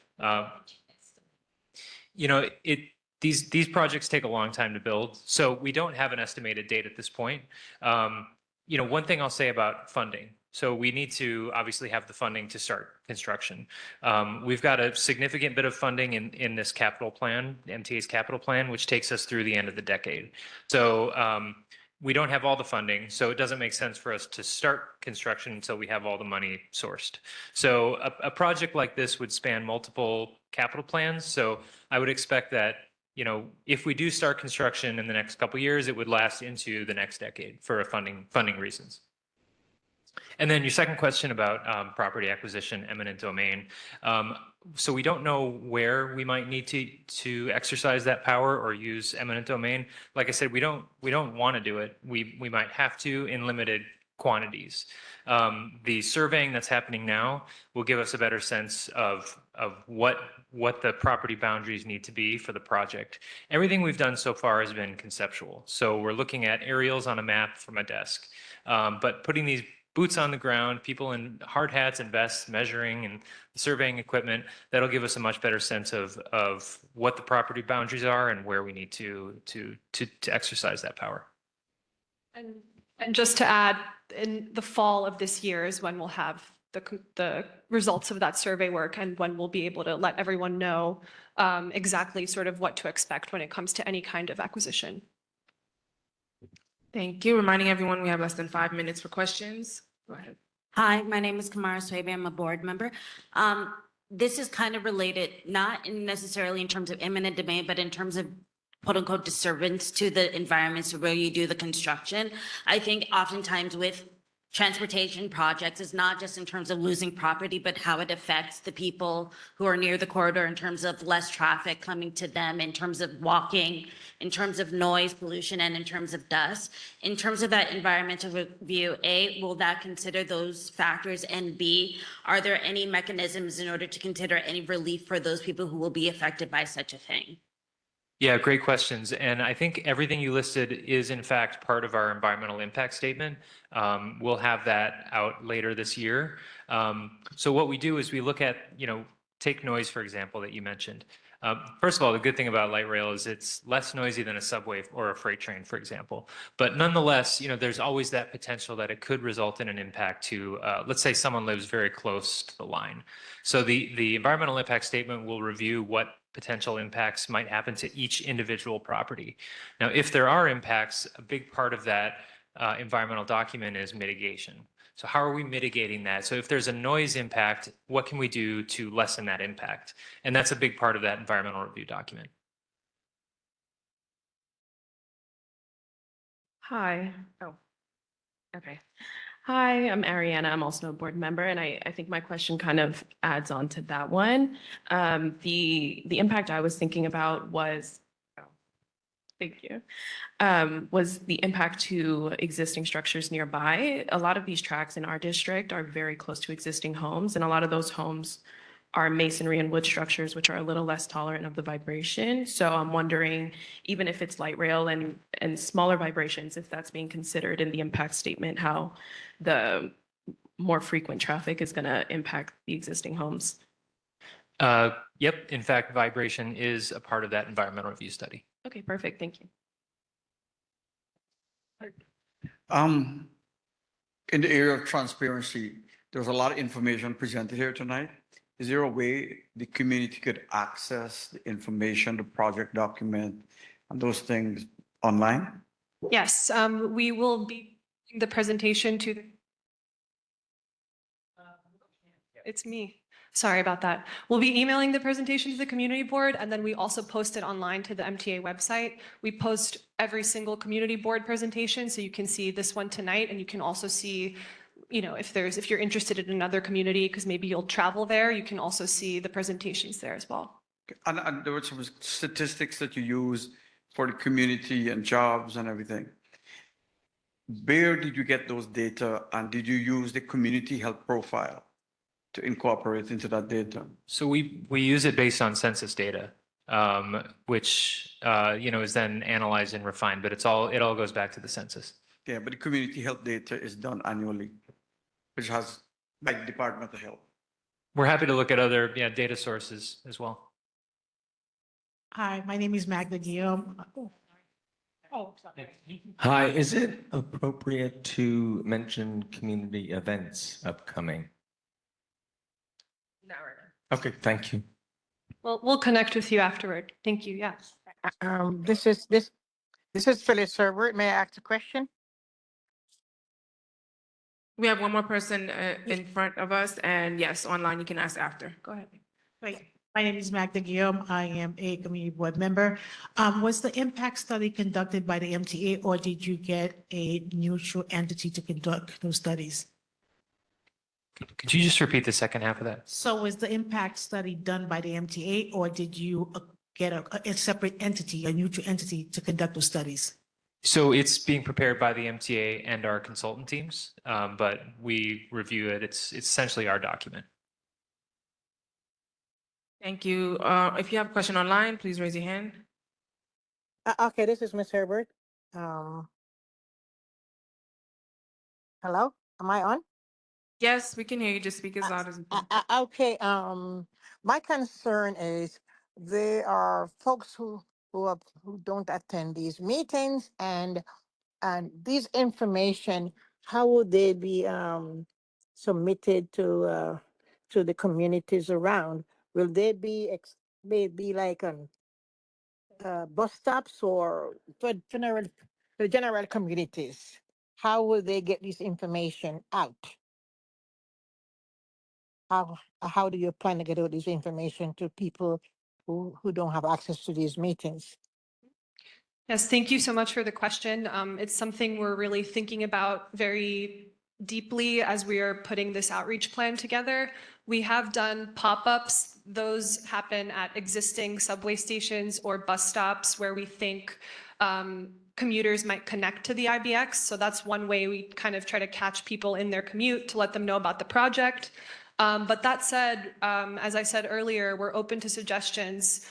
These projects take a long time to build, so we don't have an estimated date at this point. One thing I'll say about funding. So we need to obviously have the funding to start construction. We've got a significant bit of funding in this capital plan, MTA's capital plan, which takes us through the end of the decade. So we don't have all the funding, so it doesn't make sense for us to start construction until we have all the money sourced. So a project like this would span multiple capital plans. So I would expect that, if we do start construction in the next couple of years, it would last into the next decade for funding reasons. And then your second question about property acquisition, eminent domain. So we don't know where we might need to exercise that power or use eminent domain. Like I said, we don't want to do it. We might have to in limited quantities. The surveying that's happening now will give us a better sense of what the property boundaries need to be for the project. Everything we've done so far has been conceptual. So we're looking at aerials on a map from a desk, but putting these boots on the ground, people in hard hats and vests measuring and surveying equipment, that'll give us a much better sense of what the property boundaries are and where we need to exercise that power. And just to add, in the fall of this year is when we'll have the results of that survey work and when we'll be able to let everyone know exactly sort of what to expect when it comes to any kind of acquisition. Thank you. Reminding everyone we have less than 5 minutes for questions. Go ahead. Hi, my name is Kamara Swaby. I'm a board member. This is kind of related, not necessarily in terms of eminent domain, but in terms of quote unquote disturbance to the environments where you do the construction. I think oftentimes with transportation projects is not just in terms of losing property, but how it affects the people who are near the corridor in terms of less traffic coming to them, in terms of walking, in terms of noise pollution, and in terms of dust. In terms of that environmental review, A, will that consider those factors? And B, are there any mechanisms in order to consider any relief for those people who will be affected by such a thing? Yeah, great questions. And I think everything you listed is in fact part of our environmental impact statement. We'll have that out later this year. So what we do is we look at, take noise, for example, that you mentioned. First of all, the good thing about light rail is it's less noisy than a subway or a freight train, for example. But nonetheless, there's always that potential that it could result in an impact to, let's say someone lives very close to the line. So the environmental impact statement will review what potential impacts might happen to each individual property. Now, if there are impacts, a big part of that environmental document is mitigation. So how are we mitigating that? So if there's a noise impact, what can we do to lessen that impact? And that's a big part of that environmental review document. Hi. Oh, okay. Hi, I'm Ariana. I'm also a board member, and I think my question kind of adds on to that one. The impact I was thinking about was, thank you, was the impact to existing structures nearby. A lot of these tracks in our district are very close to existing homes, and a lot of those homes are masonry and wood structures, which are a little less tolerant of the vibration. So I'm wondering, even if it's light rail and smaller vibrations, if that's being considered in the impact statement, how the more frequent traffic is going to impact the existing homes. Yep. In fact, vibration is a part of that environmental review study. Okay, perfect. Thank you. In the area of transparency, there's a lot of information presented here tonight. Is there a way the community could access the information, the project document, and those things online? Yes, we will be giving the presentation to the. It's me. Sorry about that. We'll be emailing the presentation to the community board, and then we also post it online to the MTA website. We post every single community board presentation, so you can see this one tonight, and you can also see, if you're interested in another community, because maybe you'll travel there, you can also see the presentations there as well. And there were some statistics that you use for the community and jobs and everything. Where did you get those data, and did you use the community health profile? to incorporate into that data? So we use it based on census data, which, is then analyzed and refined, but it all goes back to the census. Yeah, but the community health data is done annually, which has, like, Department of Health. We're happy to look at other, data sources as well. Hi, my name is Magda Guillaume. Hi, is it appropriate to mention community events upcoming? Not right now. Okay, thank you. Well, we'll connect with you afterward. Thank you. Yes. This is Phyllis Herbert. May I ask a question? We have one more person in front of us, and yes, online you can ask after. Go ahead. Great. My name is Magda Guillaume. I am a community board member. Was the impact study conducted by the MTA, or did you get a neutral entity to conduct those studies? Could you just repeat the second half of that? So was the impact study done by the MTA, or did you get a separate entity, a neutral entity to conduct those studies? So it's being prepared by the MTA and our consultant teams, but we review it. It's essentially our document. Thank you. If you have a question online, please raise your hand. Okay, this is Miss Herbert. Hello, am I on? Yes, we can hear you. Just speak as loud as you can. Okay, my concern is there are folks who don't attend these meetings, and these information, how would they be submitted to the communities around? Will they be maybe like bus stops or for the general communities? How will they get this information out? How do you plan to get all this information to people who don't have access to these meetings? Yes, thank you so much for the question. It's something we're really thinking about very deeply as we are putting this outreach plan together. We have done pop-ups. Those happen at existing subway stations or bus stops where we think commuters might connect to the IBX. So that's one way we kind of try to catch people in their commute to let them know about the project. But that said, as I said earlier, we're open to suggestions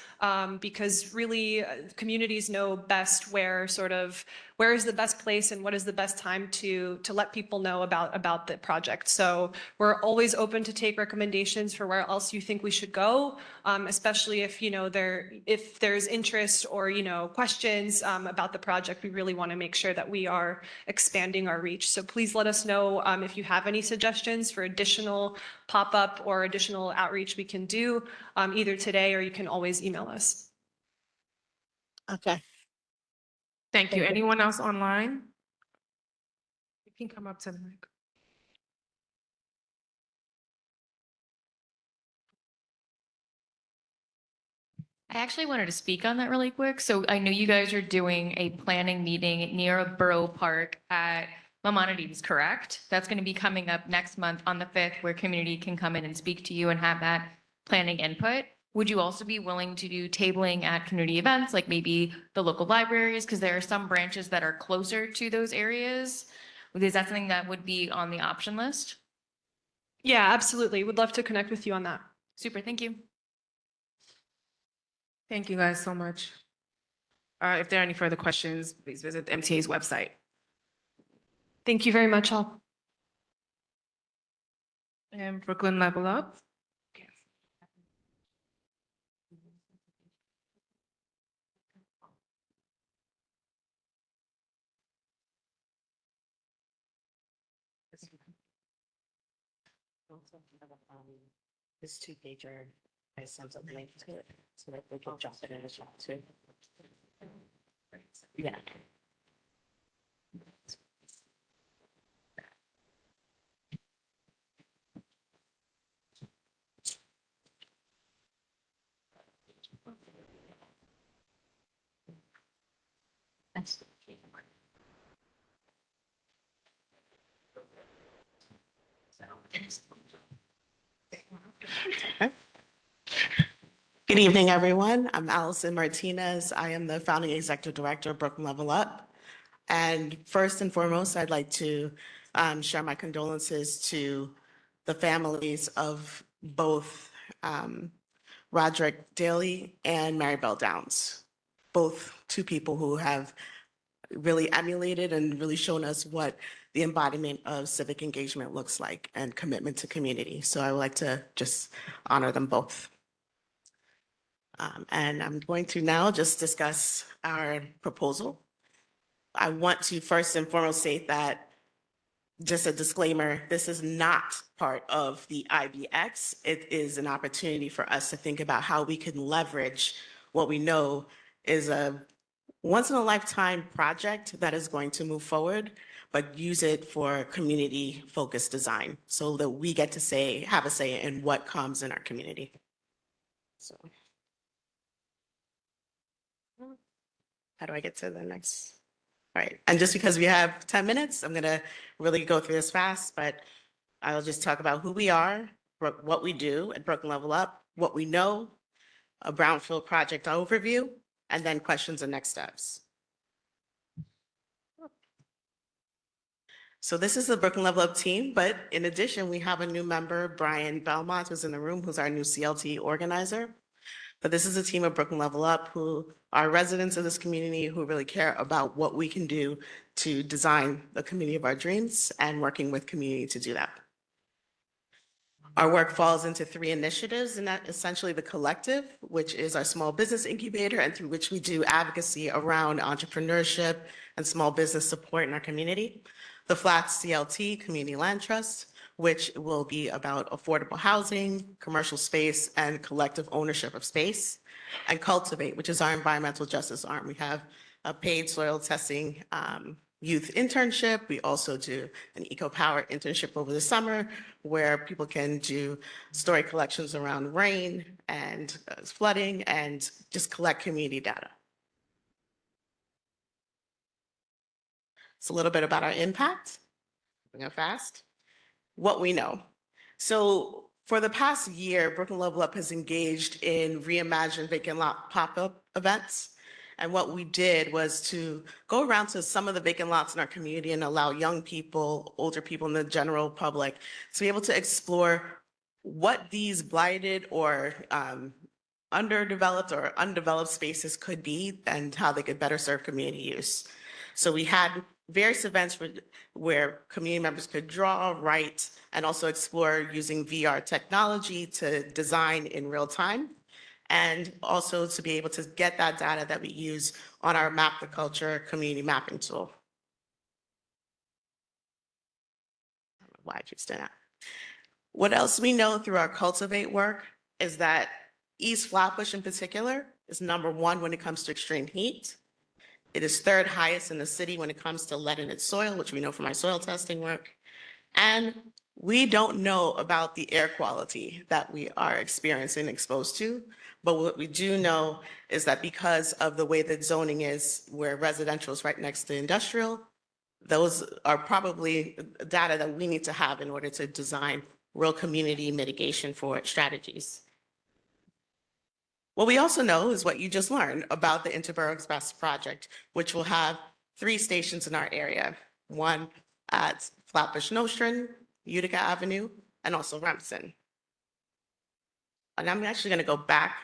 because really communities know best where is the best place and what is the best time to let people know about the project. So we're always open to take recommendations for where else you think we should go, especially if if there's interest or questions about the project. We really want to make sure that we are expanding our reach. So please let us know if you have any suggestions for additional pop-up or additional outreach we can do either today, or you can always email us. Okay. Thank you. Anyone else online? You can come up to the mic. I actually wanted to speak on that really quick. So I know you guys are doing a planning meeting near a borough park at Maimonides, correct? That's going to be coming up next month on the 5th, where community can come in and speak to you and have that planning input. Would you also be willing to do tabling at community events, like maybe the local libraries? Because there are some branches that are closer to those areas. Is that something that would be on the option list? Yeah, absolutely. Would love to connect with you on that. Super, thank you. Thank you guys so much. If there are any further questions, please visit the MTA's website. Thank you very much, all. And Brooklyn Level Up. This two-pager, I sent a link to it so that they can drop it in the chat too. Yeah. That's Good evening, everyone. I'm Allison Martinez. I am the founding executive director of Brooklyn Level Up. And first and foremost, I'd like to share my condolences to the families of both Roderick Daly and Maribel Downs, both two people who have really emulated and really shown us what the embodiment of civic engagement looks like and commitment to community. So I would like to just honor them both. And I'm going to now just discuss our proposal. I want to first and foremost say that, just a disclaimer, this is not part of the IBX. It is an opportunity for us to think about how we can leverage what we know is a once-in-a-lifetime project that is going to move forward, but use it for community-focused design so that we get to have a say in what comes in our community. So, how do I get to the next? All right, and just because we have 10 minutes, I'm gonna really go through this fast, but I'll just talk about who we are, what we do at Brooklyn Level Up, what we know, a brownfield project overview, and then questions and next steps. So this is the Brooklyn Level Up team, but in addition, we have a new member, Brian Belmont, who's in the room, who's our new CLT organizer. But this is a team of Brooklyn Level Up who are residents of this community who really care about what we can do to design the community of our dreams and working with community to do that. Our work falls into 3 initiatives, and that essentially the collective, which is our small business incubator and through which we do advocacy around entrepreneurship and small business support in our community. The Flats CLT, Community Land Trust, which will be about affordable housing, commercial space, and collective ownership of space. And Cultivate, which is our environmental justice arm. We have a paid soil testing youth internship. We also do an eco-power internship over the summer where people can do story collections around rain and flooding and just collect community data. It's a little bit about our impact. Going fast. What we know. So for the past year, Brooklyn Level Up has engaged in Reimagine Vacant Lot pop-up events. And what we did was to go around to some of the vacant lots in our community and allow young people, older people, and the general public to be able to explore what these blighted or underdeveloped or undeveloped spaces could be and how they could better serve community use. So we had various events where community members could draw, write, and also explore using VR technology to design in real time, and also to be able to get that data that we use on our Map the Culture community mapping tool. I don't know why I keep doing that. What else we know through our Cultivate work is that East Flatbush in particular is #1 when it comes to extreme heat. It is 3rd highest in the city when it comes to lead in its soil, which we know from our soil testing work. And we don't know about the air quality that we are experiencing and exposed to. But what we do know is that because of the way that zoning is, where residential is right next to industrial, those are probably data that we need to have in order to design real community mitigation for strategies. What we also know is what you just learned about the Interborough Express project, which will have 3 stations in our area, one at Flatbush Nostrand, Utica Avenue, and also Remsen. And I'm actually going to go back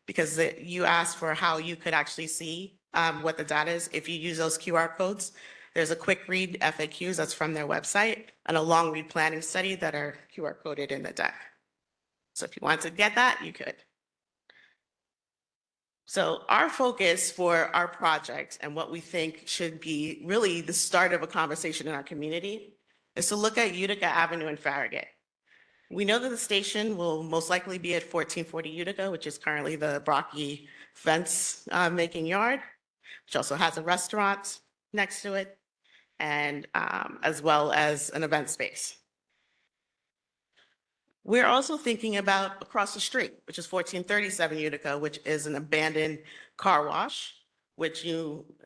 because you asked for how you could actually see what the data is. If you use those QR codes, there's a quick read FAQs that's from their website and a long read planning study that are QR coded in the deck. So if you want to get that, you could. So our focus for our project and what we think should be really the start of a conversation in our community is to look at Utica Avenue and Farragut. We know that the station will most likely be at 1440 Utica, which is currently the Brocky fence making yard, which also has a restaurant next to it, and as well as an event space. We're also thinking about across the street, which is 1437 Utica, which is an abandoned car wash, which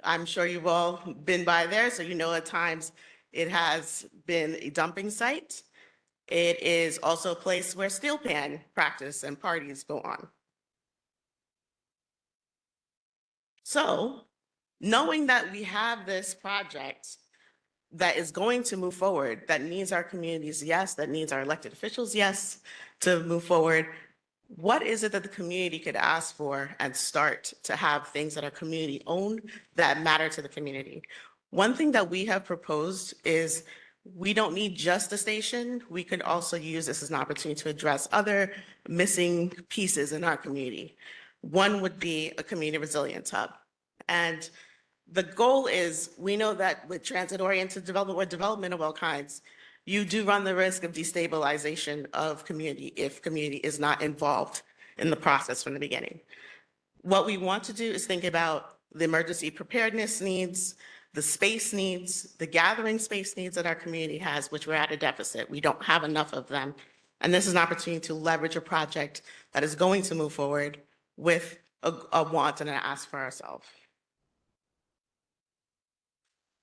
I'm sure you've all been by there, so you know at times it has been a dumping site. It is also a place where steel pan practice and parties go on. So knowing that we have this project, that is going to move forward, that needs our communities, yes, that needs our elected officials, yes, to move forward. What is it that the community could ask for and start to have things that are community owned that matter to the community? One thing that we have proposed is we don't need just a station. We could also use this as an opportunity to address other missing pieces in our community. One would be a community resilience hub. And the goal is, we know that with transit-oriented development or development of all kinds, you do run the risk of destabilization of community if community is not involved in the process from the beginning. What we want to do is think about the emergency preparedness needs, the space needs, the gathering space needs that our community has, which we're at a deficit. We don't have enough of them. And this is an opportunity to leverage a project that is going to move forward with a want and an ask for ourselves.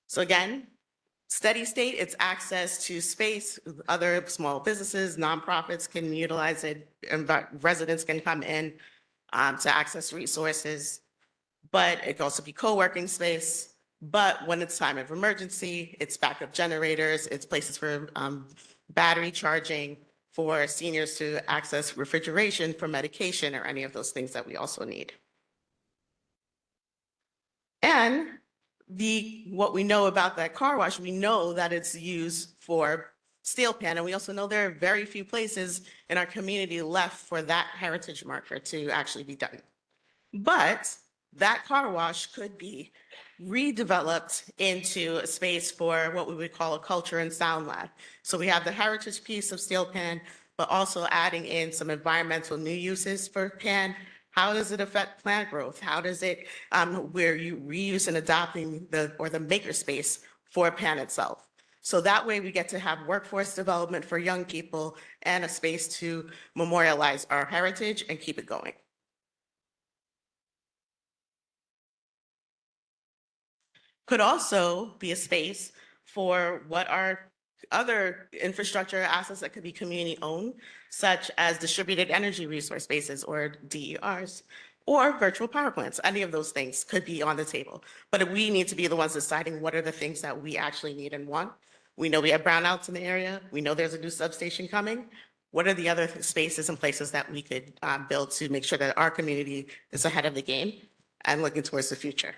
So again, steady state, it's access to space. Other small businesses, nonprofits can utilize it, and residents can come in to access resources. But it can also be co-working space. But when it's time of emergency, it's backup generators, it's places for battery charging, for seniors to access refrigeration for medication or any of those things that we also need. And what we know about that car wash, we know that it's used for steel pan, and we also know there are very few places in our community left for that heritage marker to actually be done. But that car wash could be redeveloped into a space for what we would call a culture and sound lab. So we have the heritage piece of steel pan, but also adding in some environmental new uses for pan. How does it affect plant growth? How does it, where you reuse and adopting the makerspace for pan itself? So that way we get to have workforce development for young people and a space to memorialize our heritage and keep it going. Could also be a space for what are other infrastructure assets that could be community owned, such as distributed energy resource spaces or DERs, or virtual power plants. Any of those things could be on the table. But we need to be the ones deciding what are the things that we actually need and want. We know we have brownouts in the area. We know there's a new substation coming. What are the other spaces and places that we could build to make sure that our community is ahead of the game and looking towards the future?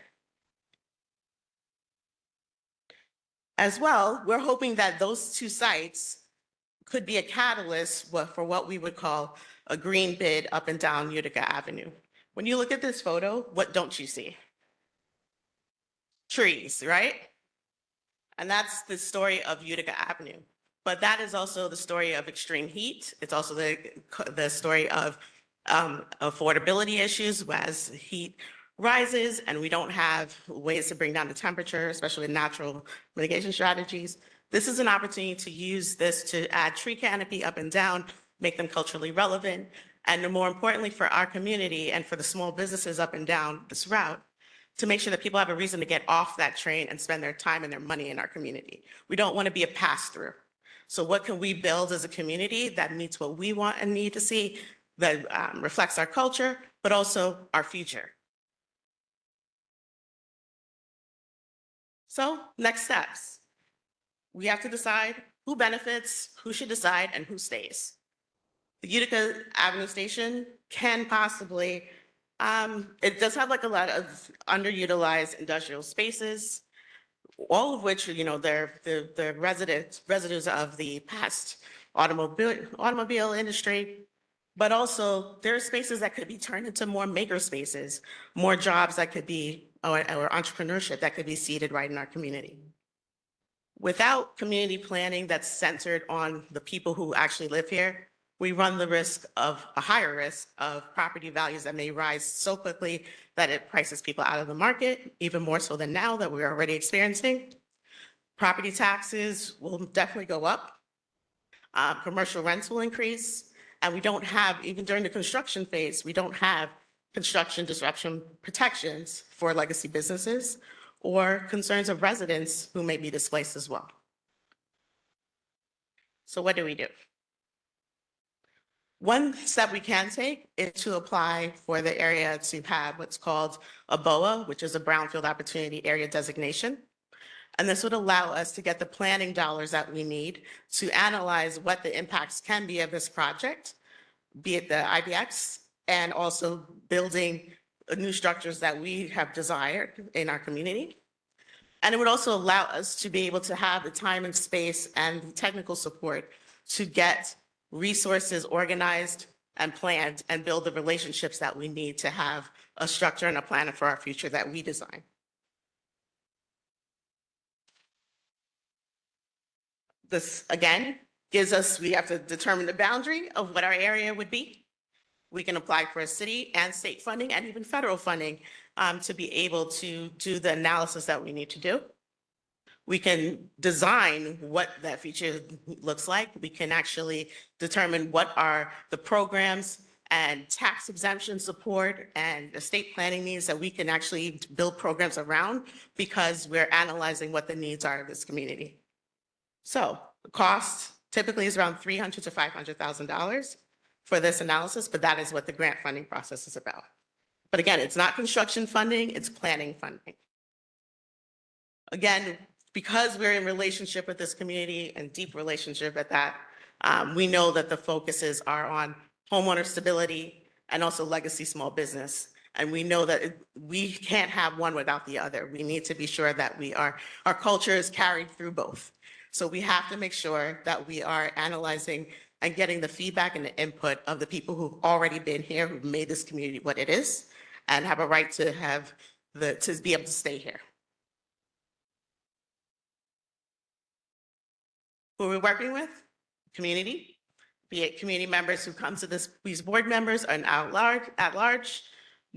As well, we're hoping that those two sites could be a catalyst for what we would call a green bid up and down Utica Avenue. When you look at this photo, what don't you see? Trees, right? And that's the story of Utica Avenue. But that is also the story of extreme heat. It's also the story of affordability issues as heat rises and we don't have ways to bring down the temperature, especially with natural mitigation strategies. This is an opportunity to use this to add tree canopy up and down, make them culturally relevant, and more importantly for our community and for the small businesses up and down this route, to make sure that people have a reason to get off that train and spend their time and their money in our community. We don't want to be a pass-through. So what can we build as a community that meets what we want and need to see, that reflects our culture, but also our future? So next steps. We have to decide who benefits, who should decide, and who stays. The Utica Avenue Station can possibly, it does have like a lot of underutilized industrial spaces, all of which, you know, they're the residues of the past automobile industry, but also there are spaces that could be turned into more maker spaces, more jobs that could be, or entrepreneurship that could be seeded right in our community. Without community planning that's centered on the people who actually live here, we run the risk of a higher risk of property values that may rise so quickly that it prices people out of the market, even more so than now that we're already experiencing. Property taxes will definitely go up. Commercial rents will increase. And we don't have, even during the construction phase, we don't have construction disruption protections for legacy businesses or concerns of residents who may be displaced as well. So what do we do? One step we can take is to apply for the area to have what's called a BOA, which is a Brownfield Opportunity Area Designation. And this would allow us to get the planning dollars that we need to analyze what the impacts can be of this project, be it the IBX, and also building new structures that we have desired in our community. And it would also allow us to be able to have the time and space and the technical support to get resources organized and planned and build the relationships that we need to have a structure and a plan for our future that we design. This, again, gives us, we have to determine the boundary of what our area would be. We can apply for city and state funding and even federal funding to be able to do the analysis that we need to do. We can design what that feature looks like. We can actually determine what are the programs and tax exemption support and estate planning needs that we can actually build programs around because we're analyzing what the needs are of this community. So the cost typically is around $300,000 to $500,000 for this analysis, but that is what the grant funding process is about. But again, it's not construction funding, it's planning funding. Again, because we're in relationship with this community and deep relationship at that, we know that the focuses are on homeowner stability and also legacy small business. And we know that we can't have one without the other. We need to be sure that our culture is carried through both. So we have to make sure that we are analyzing and getting the feedback and the input of the people who've already been here, who've made this community what it is, and have a right to be able to stay here. Who are we working with? Community, be it community members who come to these board members and at large,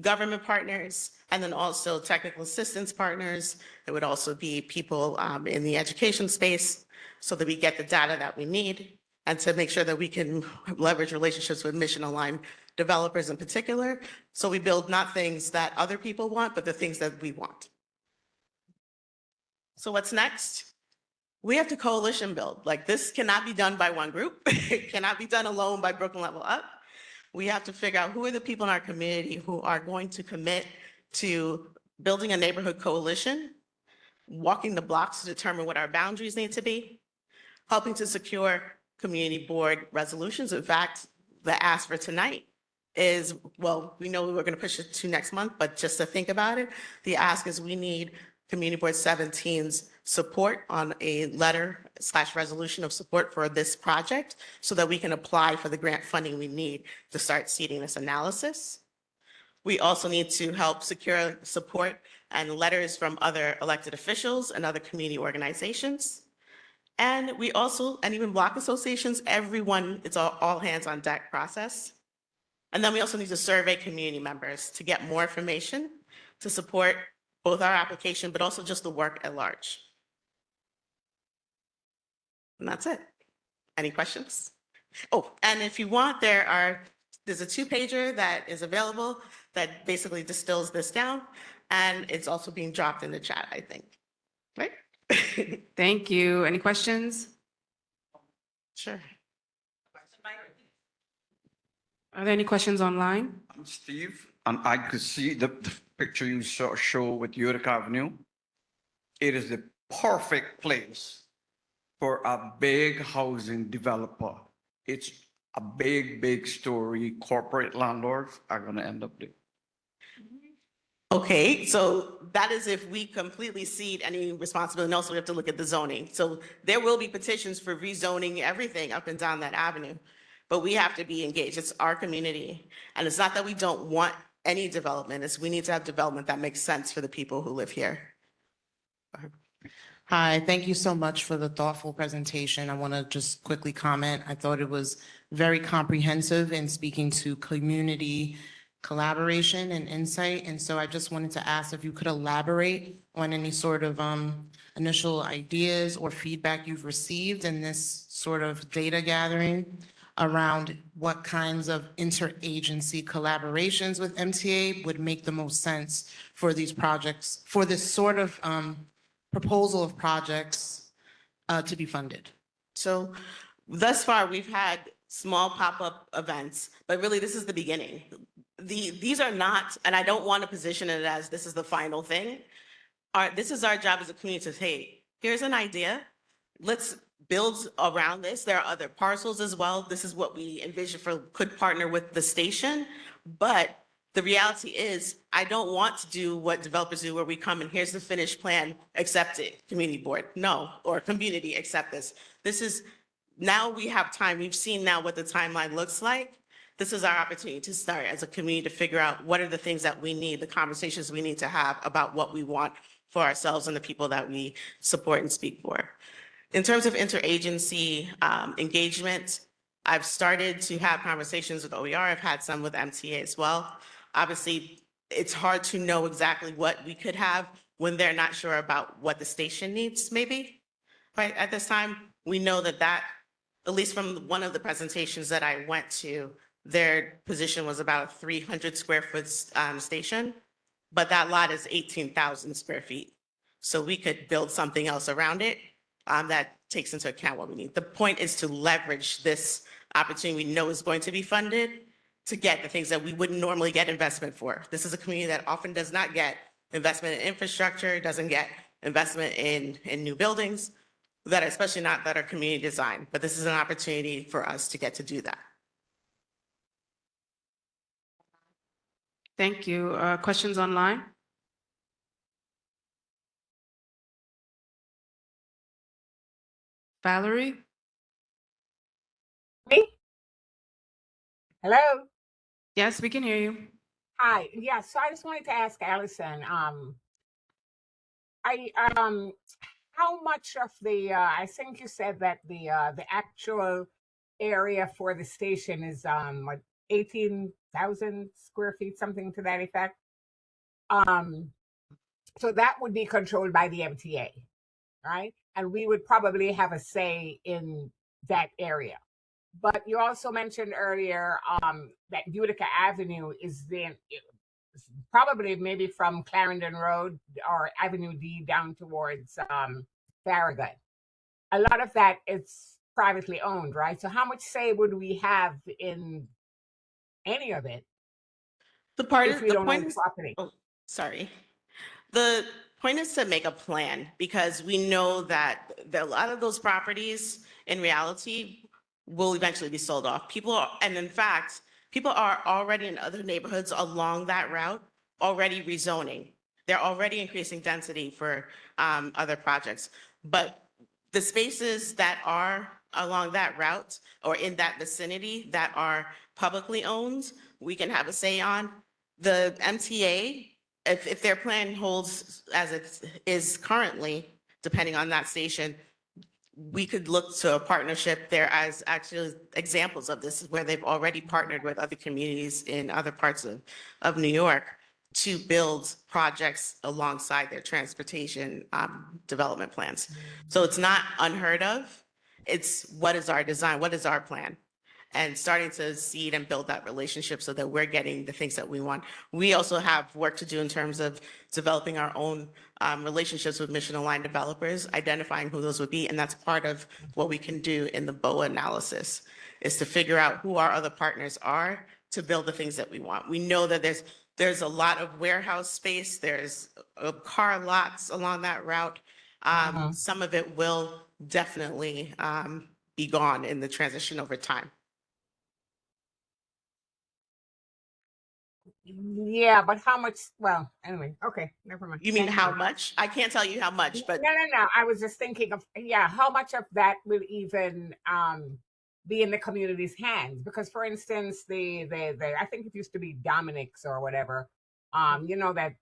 government partners, and then also technical assistance partners. It would also be people in the education space so that we get the data that we need and to make sure that we can leverage relationships with mission-aligned developers in particular. So we build not things that other people want, but the things that we want. So what's next? We have to coalition build. Like, this cannot be done by one group. It cannot be done alone by Brooklyn Level Up. We have to figure out who are the people in our community who are going to commit to building a neighborhood coalition, walking the blocks to determine what our boundaries need to be, helping to secure community board resolutions. In fact, the ask for tonight is, well, we know we're going to push it to next month, but just to think about it, the ask is we need Community Board 17's support on a letter/resolution of support for this project so that we can apply for the grant funding we need to start seeding this analysis. We also need to help secure support and letters from other elected officials and other community organizations. And we also, and even block associations, everyone, it's all hands on deck process. And then we also need to survey community members to get more information to support both our application, but also just the work at large. And that's it. Any questions? Oh, and if you want, there's a 2-pager that is available that basically distills this down, and it's also being dropped in the chat, I think. Right? Thank you. Any questions? Sure. Are there any questions online? I'm Steve, and I could see the picture you show with Utica Avenue. It is the perfect place for a big housing developer. It's a big story. Corporate landlords are going to end up there. Okay, so that is if we completely cede any responsibility. And also we have to look at the zoning. So there will be petitions for rezoning everything up and down that avenue, but we have to be engaged. It's our community. And it's not that we don't want any development, it's we need to have development that makes sense for the people who live here. Hi, thank you so much for the thoughtful presentation. I want to just quickly comment. I thought it was very comprehensive in speaking to community collaboration and insight. And so I just wanted to ask if you could elaborate on any sort of initial ideas or feedback you've received in this sort of data gathering around what kinds of interagency collaborations with MTA would make the most sense for these projects, for this sort of proposal of projects to be funded. So thus far, we've had small pop-up events, but really this is the beginning. These are not, and I don't want to position it as this is the final thing. This is our job as a community to say, hey, here's an idea. Let's build around this. There are other parcels as well. This is what we envision for, could partner with the station. But the reality is, I don't want to do what developers do where we come and here's the finished plan, accept it, community board. No, or community, accept this. This is, now we have time. We've seen now what the timeline looks like. This is our opportunity to start as a community to figure out what are the things that we need, the conversations we need to have about what we want for ourselves and the people that we support and speak for. In terms of interagency engagement, I've started to have conversations with OER. I've had some with MTA as well. Obviously, it's hard to know exactly what we could have when they're not sure about what the station needs, maybe. Right at this time, we know that at least from one of the presentations that I went to, their position was about a 300 square foot station, but that lot is 18,000 square feet. So we could build something else around it that takes into account what we need. The point is to leverage this opportunity we know is going to be funded to get the things that we wouldn't normally get investment for. This is a community that often does not get investment in infrastructure, doesn't get investment in new buildings, that are especially not that are community design. But this is an opportunity for us to get to do that. Thank you. Questions online? Valerie? Me? Hello? Yes, we can hear you. Hi. Yeah, so I just wanted to ask Allison, how much of the I think you said that the actual area for the station is what, 18,000 square feet, something to that effect. So that would be controlled by the MTA, right? And we would probably have a say in that area. But you also mentioned earlier that Utica Avenue is then probably maybe from Clarendon Road or Avenue D down towards Farragut. A lot of that is privately owned, right? So how much say would we have in any of it? The part if is, we the don't point own is, property? oh, sorry. The point is to make a plan because we know that a lot of those properties in reality will eventually be sold off. People are, and in fact, people are already in other neighborhoods along that route, already rezoning. They're already increasing density for other projects. But the spaces that are along that route or in that vicinity that are publicly owned, we can have a say on. The MTA, if their plan holds as it is currently, depending on that station, we could look to a partnership there as actually examples of this where they've already partnered with other communities in other parts of New York to build projects alongside their transportation development plans. So it's not unheard of. It's what is our design? What is our plan? And starting to seed and build that relationship so that we're getting the things that we want. We also have work to do in terms of developing our own relationships with mission-aligned developers, identifying who those would be. And that's part of what we can do in the BOA analysis, is to figure out who our other partners are to build the things that we want. We know that there's a lot of warehouse space. There's car lots along that route. Some of it will definitely be gone in the transition over time. Yeah, but how much? Well, anyway, okay, never mind. You mean Thank how much? I can't tell you how much, but No. I was just thinking of, yeah, how much of that will even be in the community's hands? Because, for instance, the I think it used to be Dominic's or whatever. You know, that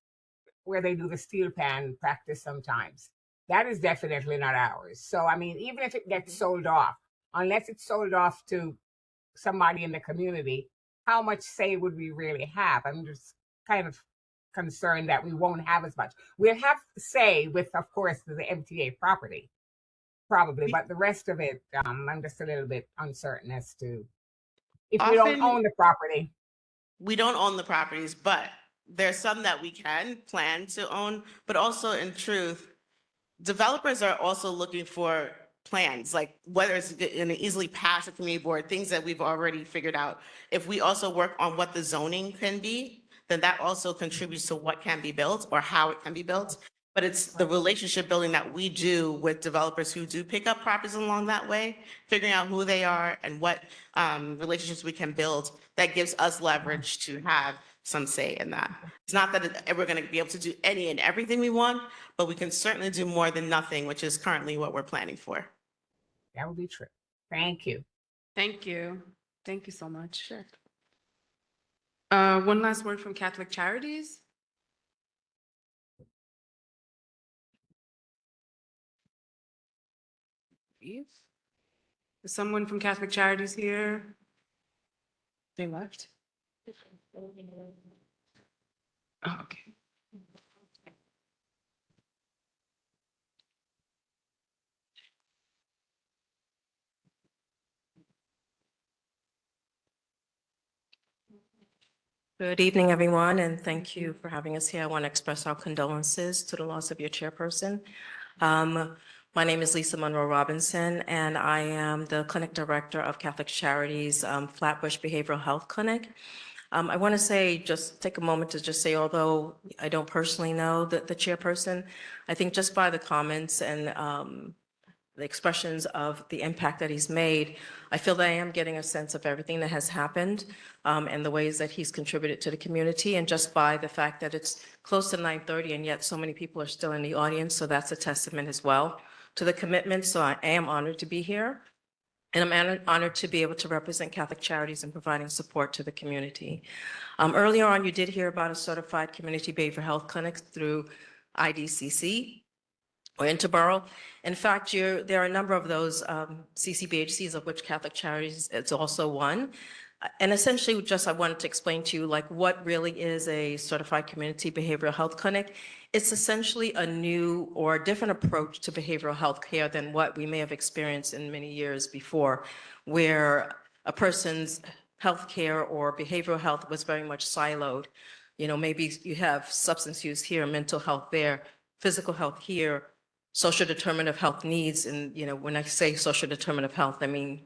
where they do the steel pan practice sometimes. That is definitely not ours. So, I mean, even if it gets sold off, unless it's sold off to somebody in the community, how much say would we really have? I'm just kind of concerned that we won't have as much. We'll have say with, of course, the MTA property, probably, but the rest of it, I'm just a little bit uncertain as to if we don't often own the property. we don't own the properties, but there's some that we can plan to own. But also, in truth, developers are also looking for plans, like whether it's going to easily pass a community board, things that we've already figured out. If we also work on what the zoning can be, then that also contributes to what can be built or how it can be built. But it's the relationship building that we do with developers who do pick up properties along that way, figuring out who they are and what relationships we can build that gives us leverage to have some say in that. It's not that we're going to be able to do any and everything we want, but we can certainly do more than nothing, which is currently what we're planning for. That would be true. Thank you. Thank you. Thank you so much. Sure. One last word from Catholic Charities. Is someone from Catholic Charities here? They left? Oh, okay. Good evening, everyone, and thank you for having us here. I want to express our condolences to the loss of your chairperson. My name is Lisa Monroe Robinson, and I am the Clinic Director of Catholic Charities Flatbush Behavioral Health Clinic. I want to say, just take a moment to just say, although I don't personally know the chairperson, I think just by the comments and the expressions of the impact that he's made, I feel that I am getting a sense of everything that has happened and the ways that he's contributed to the community. And just by the fact that it's close to 9:30 and yet so many people are still in the audience, so that's a testament as well to the commitment. So I am honored to be here. And I'm honored to be able to represent Catholic Charities in providing support to the community. Earlier on, you did hear about a certified community behavioral health clinic through IDCC or Interborough. In fact, there are a number of those CCBHCs, of which Catholic Charities is also one. And essentially, just I wanted to explain to you like what really is a certified community behavioral health clinic. It's essentially a new or different approach to behavioral health care than what we may have experienced in many years before, where a person's health care or behavioral health was very much siloed. You know, maybe you have substance use here, mental health there, physical health here, social determinant of health needs. And, you know, when I say social determinant of health, I mean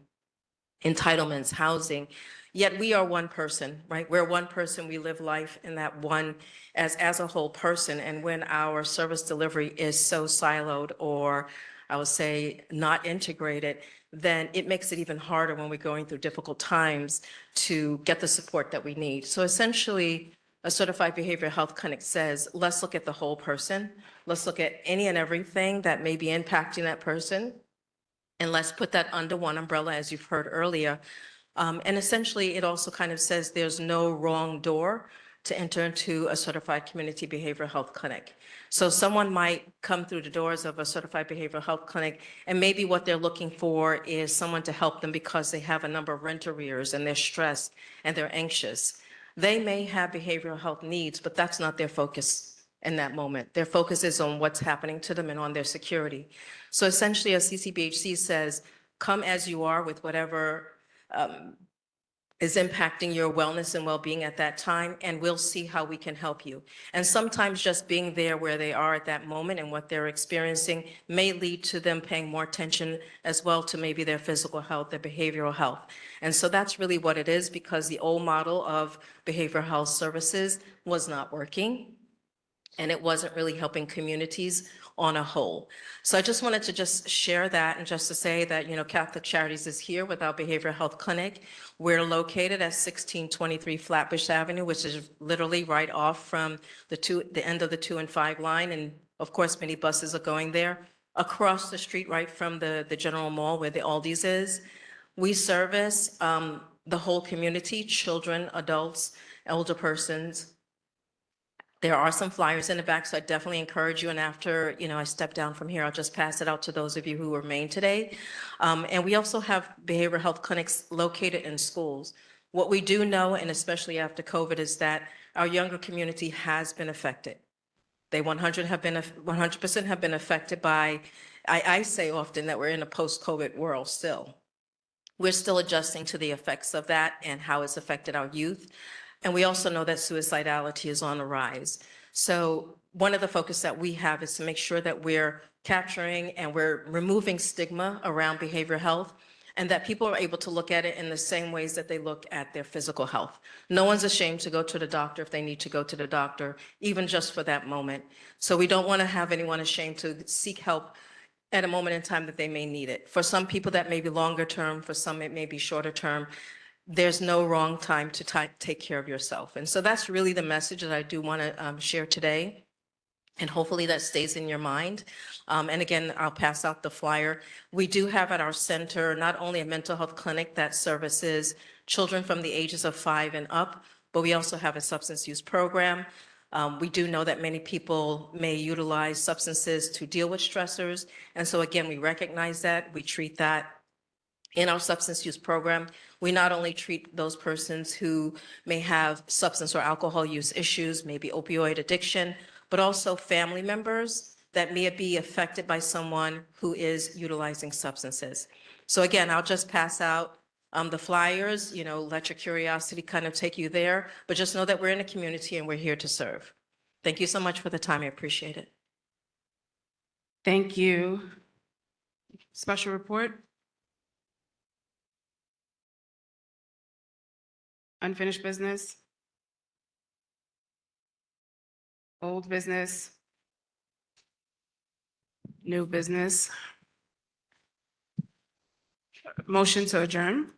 entitlements, housing. Yet we are one person, right? We're one person. We live life in that one as a whole person. And when our service delivery is so siloed, or I would say not integrated, then it makes it even harder when we're going through difficult times to get the support that we need. So essentially, a certified behavioral health clinic says, let's look at the whole person. Let's look at any and everything that may be impacting that person. And let's put that under one umbrella, as you've heard earlier. And essentially, it also kind of says there's no wrong door to enter into a certified community behavioral health clinic. So someone might come through the doors of a certified behavioral health clinic, and maybe what they're looking for is someone to help them because they have a number of rent arrears and they're stressed and they're anxious. They may have behavioral health needs, but that's not their focus in that moment. Their focus is on what's happening to them and on their security. So essentially, as CCBHC says, come as you are with whatever is impacting your wellness and well-being at that time, and we'll see how we can help you. And sometimes just being there where they are at that moment and what they're experiencing may lead to them paying more attention as well to maybe their physical health, their behavioral health. And so that's really what it is, because the old model of behavioral health services was not working, and it wasn't really helping communities on a whole. So I just wanted to just share that, and just to say that, you know, Catholic Charities is here with our behavioral health clinic. We're located at 1623 Flatbush Avenue, which is literally right off from the end of the 2 and 5 line. And of course, many buses are going there. Across the street, right from the General Mall where the Aldi's is. We service the whole community, children, adults, elder persons. There are some flyers in the back, so I definitely encourage you. And after, you know, I step down from here, I'll just pass it out to those of you who remain today. And we also have behavioral health clinics located in schools. What we do know, and especially after COVID, is that our younger community has been affected. They 100% have been affected by, I say often that we're in a post-COVID world still. We're still adjusting to the effects of that and how it's affected our youth. And we also know that suicidality is on the rise. So one of the focus that we have is to make sure that we're capturing and we're removing stigma around behavioral health. and that people are able to look at it in the same ways that they look at their physical health. No one's ashamed to go to the doctor if they need to go to the doctor, even just for that moment. So we don't want to have anyone ashamed to seek help at a moment in time that they may need it. For some people, that may be longer term. For some, it may be shorter term. There's no wrong time to take care of yourself. And so that's really the message that I do want to share today. And hopefully that stays in your mind. And again, I'll pass out the flyer. We do have at our center not only a mental health clinic that services children from the ages of 5 and up, but we also have a substance use program. We do know that many people may utilize substances to deal with stressors. And so again, we recognize that, we treat that. In our substance use program, we not only treat those persons who may have substance or alcohol use issues, maybe opioid addiction, but also family members that may be affected by someone who is utilizing substances. So again, I'll just pass out the flyers, let your curiosity kind of take you there, but just know that we're in a community and we're here to serve. Thank you so much for the time. I appreciate it. Thank you. Special report. Unfinished business. Old business. New business. Motion to adjourn.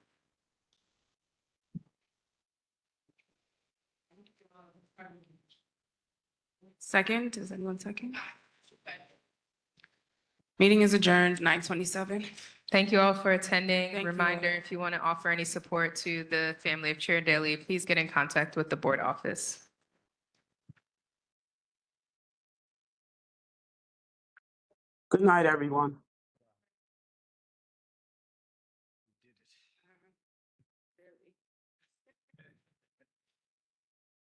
Second, is anyone second? Meeting is adjourned, 9:27. Thank you all for attending. Thank you Reminder, all. if you want to offer any support to the family of Chair Daly, please get in contact with the board office. Good night, everyone.